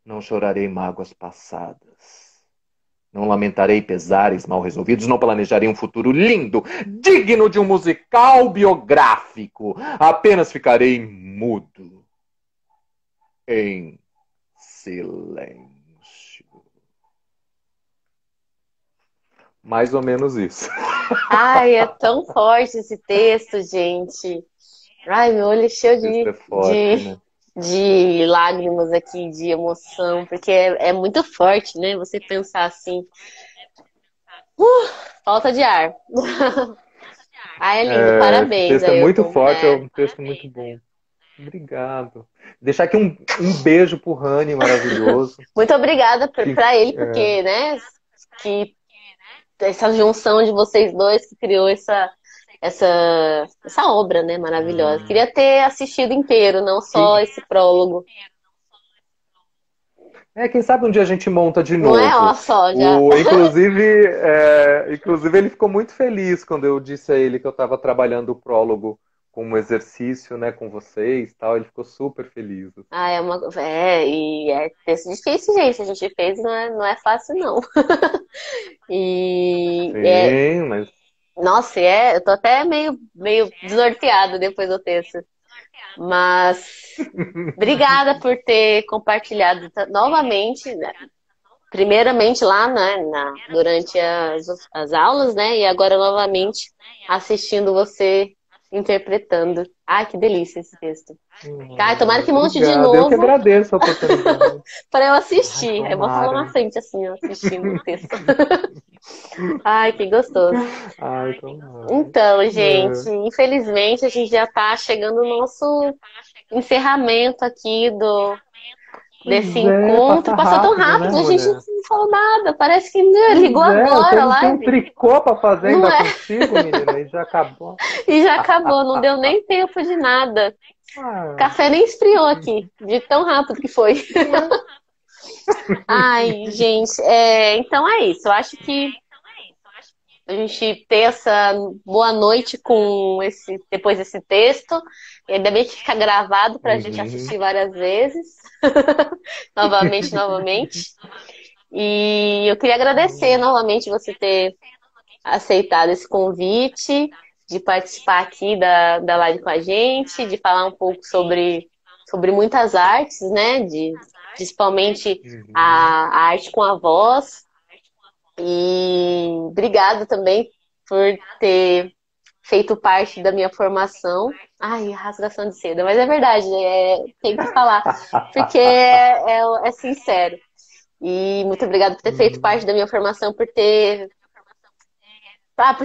Não chorarei mágoas passadas. Não lamentarei pesares mal resolvidos. Não planejarei um futuro lindo, digno de um musical biográfico. Apenas ficarei mudo. Em silêncio. Mais ou menos isso. Ai, é tão forte esse texto, gente. Ai, meu olho é cheio Isso é forte, né? de lágrimas aqui, de emoção, porque é muito forte, né? Você pensar assim, falta de ar. Ai, é lindo, Esse parabéns, texto é muito Ailton. forte, é É. um texto muito bom. Obrigado. Deixar aqui um beijo pro Rani, maravilhoso. Muito obrigada Que, para ele, é, porque, né, que essa junção de vocês dois que criou essa obra, né, maravilhosa. Queria ter assistido inteiro, não só que, esse prólogo. quem sabe um dia a gente monta de Não é, ó, novo. só, já. Inclusive, ele ficou muito feliz quando eu disse a ele que eu estava trabalhando o prólogo como exercício, né, com vocês, e tal. Ele ficou super feliz. Ah, e é texto difícil, gente. A gente fez, não é fácil, não. Sim, mas Nossa, eu tô até meio desnorteada depois do texto. Mas obrigada por ter compartilhado novamente, né? Primeiramente lá, né, durante as aulas, né? E agora novamente assistindo você interpretando. Ai, que delícia esse texto. Ai, tomara que monte de obrigado. Eu que novo agradeço a oportunidade. para eu Ai, assistir. Eu vou falar na tomara. frente, assim, ó, assistindo o texto. Ai, que gostoso. Ai, tomara. Então, gente, É. infelizmente a gente já está chegando no nosso encerramento aqui desse Pois é, encontro. passa Passou tão rápido, né, rápido, a gente não mulher? falou nada. Parece que né, ligou Pois é, eu agora a tenho um live. tricô pra fazer Não ainda é? contigo, menina, e já acabou. E já acabou, não deu nem tempo de nada. O Ah, café nem esfriou aqui, de tão rápido que foi. ué. Ai, gente, então é isso. Eu acho que a gente ter essa boa noite depois desse texto. E ainda bem que fica gravado para a gente Uhum. assistir várias vezes. Novamente, novamente. E eu queria agradecer novamente você ter aceitado esse convite, de participar aqui da live com a gente, de falar um pouco sobre muitas artes, né? Principalmente Uhum. a arte com a voz. E obrigada também por ter feito parte da minha formação. Ai, rasgação de seda, mas é verdade, tem que falar, porque é sincero. E muito obrigada por ter feito parte Uhum. da minha formação, por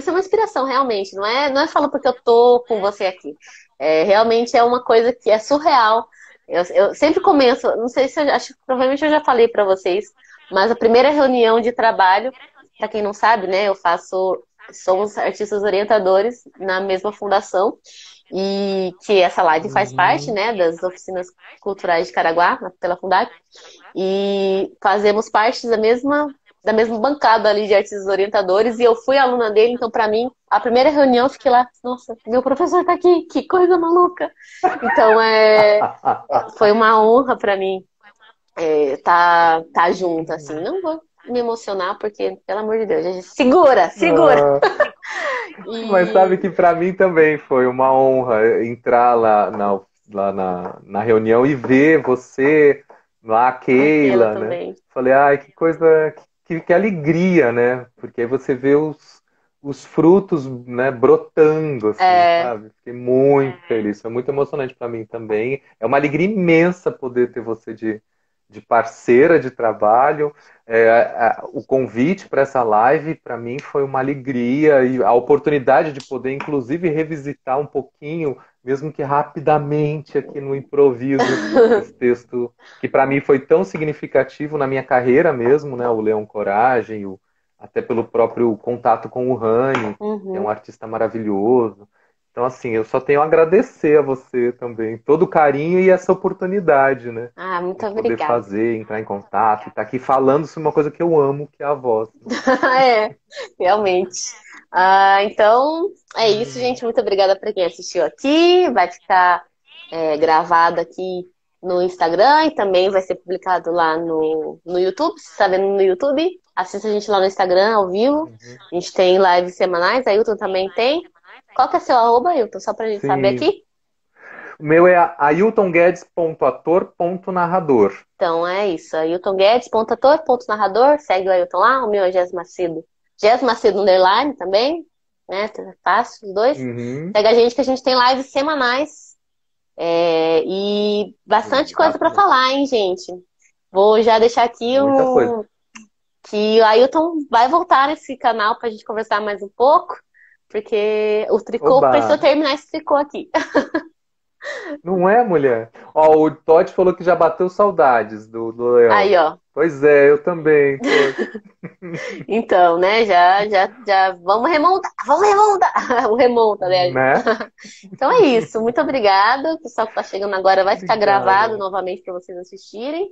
ser uma inspiração, realmente. Não é só porque eu tô com você aqui. Realmente é uma coisa que é surreal. Eu sempre começo, não sei se acho que provavelmente eu já falei para vocês, mas a primeira reunião de trabalho, para quem não sabe, né, somos artistas orientadores na mesma fundação e que essa live faz parte, Uhum. né, das oficinas culturais de Caraguá, pela Fundap, e fazemos parte da mesma bancada ali de artistas orientadores, e eu fui aluna dele, então para mim a primeira reunião eu fiquei lá, nossa, meu professor tá aqui, que coisa maluca. Então, foi uma honra para mim tá junto, assim. Não vou me emocionar, porque, pelo amor de Deus, gente, segura, segura. Ah, mas sabe E que para mim também foi uma honra entrar lá na reunião e ver você lá, a aquela Keila, né? também. Falei, ai, que coisa, que alegria, né? Porque aí você vê os frutos, né, brotando, assim, É, sabe? Fiquei muito feliz, foi muito emocionante para mim também. É uma alegria imensa poder ter você de parceira de trabalho. O convite para essa live, para mim, foi uma alegria e a oportunidade de poder, inclusive, revisitar um pouquinho, mesmo que rapidamente, aqui no improviso, esse texto que para mim foi tão significativo na minha carreira mesmo, né? O Leão Coragem, até pelo próprio contato com o Rani, que é um uhum. artista maravilhoso. Então, assim, eu só tenho a agradecer a você também, todo o carinho e essa oportunidade, né? Ah, muito De poder obrigada. fazer, entrar em contato e estar aqui falando sobre uma coisa que eu amo, que é a voz. É, realmente. Então, é isso, gente. Muito obrigada para quem assistiu aqui. Vai ficar gravado aqui no Instagram e também vai ser publicado lá no YouTube. Se está vendo no YouTube, assista a gente lá no Instagram, ao vivo. Uhum. A gente tem lives semanais, a Ailton também tem. Qual que é seu arroba, Ailton? Só pra gente saber Sim. aqui. O meu é ailtonguedes.ator.narrador. Então é isso. Ailton Guedes, ponto ator, ponto narrador. Segue o Ailton lá. O meu é Jess Macedo. Jess Macedo underline também. Né? Tá fácil, os dois. Uhum. Segue a gente que a gente tem lives semanais. E bastante coisa pra Exatamente. falar, hein, gente? Vou já deixar aqui Muita coisa. que o Ailton vai voltar nesse canal pra gente conversar mais um pouco. Porque o tricô, Oba! preciso terminar esse tricô aqui. Não é, mulher? Ó, o Totti falou que já bateu saudades do Aí, Leão. ó. Pois é, eu também, poxa. Então, né, já vamos remontar, o remonta, né? Né? Então é isso, muito obrigada. O pessoal que tá chegando agora vai ficar gravado Obrigado. novamente para vocês assistirem.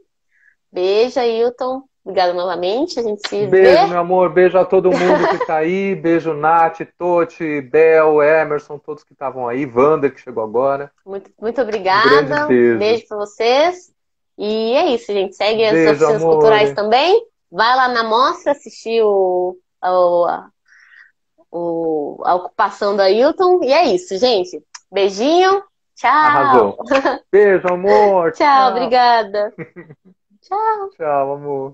Beijo, Ailton. Obrigada novamente. A gente se Beijo, meu vê. amor. Beijo a todo mundo que tá aí. Beijo, Nath, Totti, Bel, Emerson, todos que estavam aí. Wander, que chegou agora. Muito, muito Um grande obrigada. beijo. Beijo para vocês. E é isso, gente. Segue as Beijo, oficinas culturais amor. também. Vai lá na mostra assistir a ocupação do Ailton. E é isso, gente. Beijinho. Tchau. Arrasou. Beijo, amor. Tchau, Tchau. obrigada. Tchau. Tchau, amor.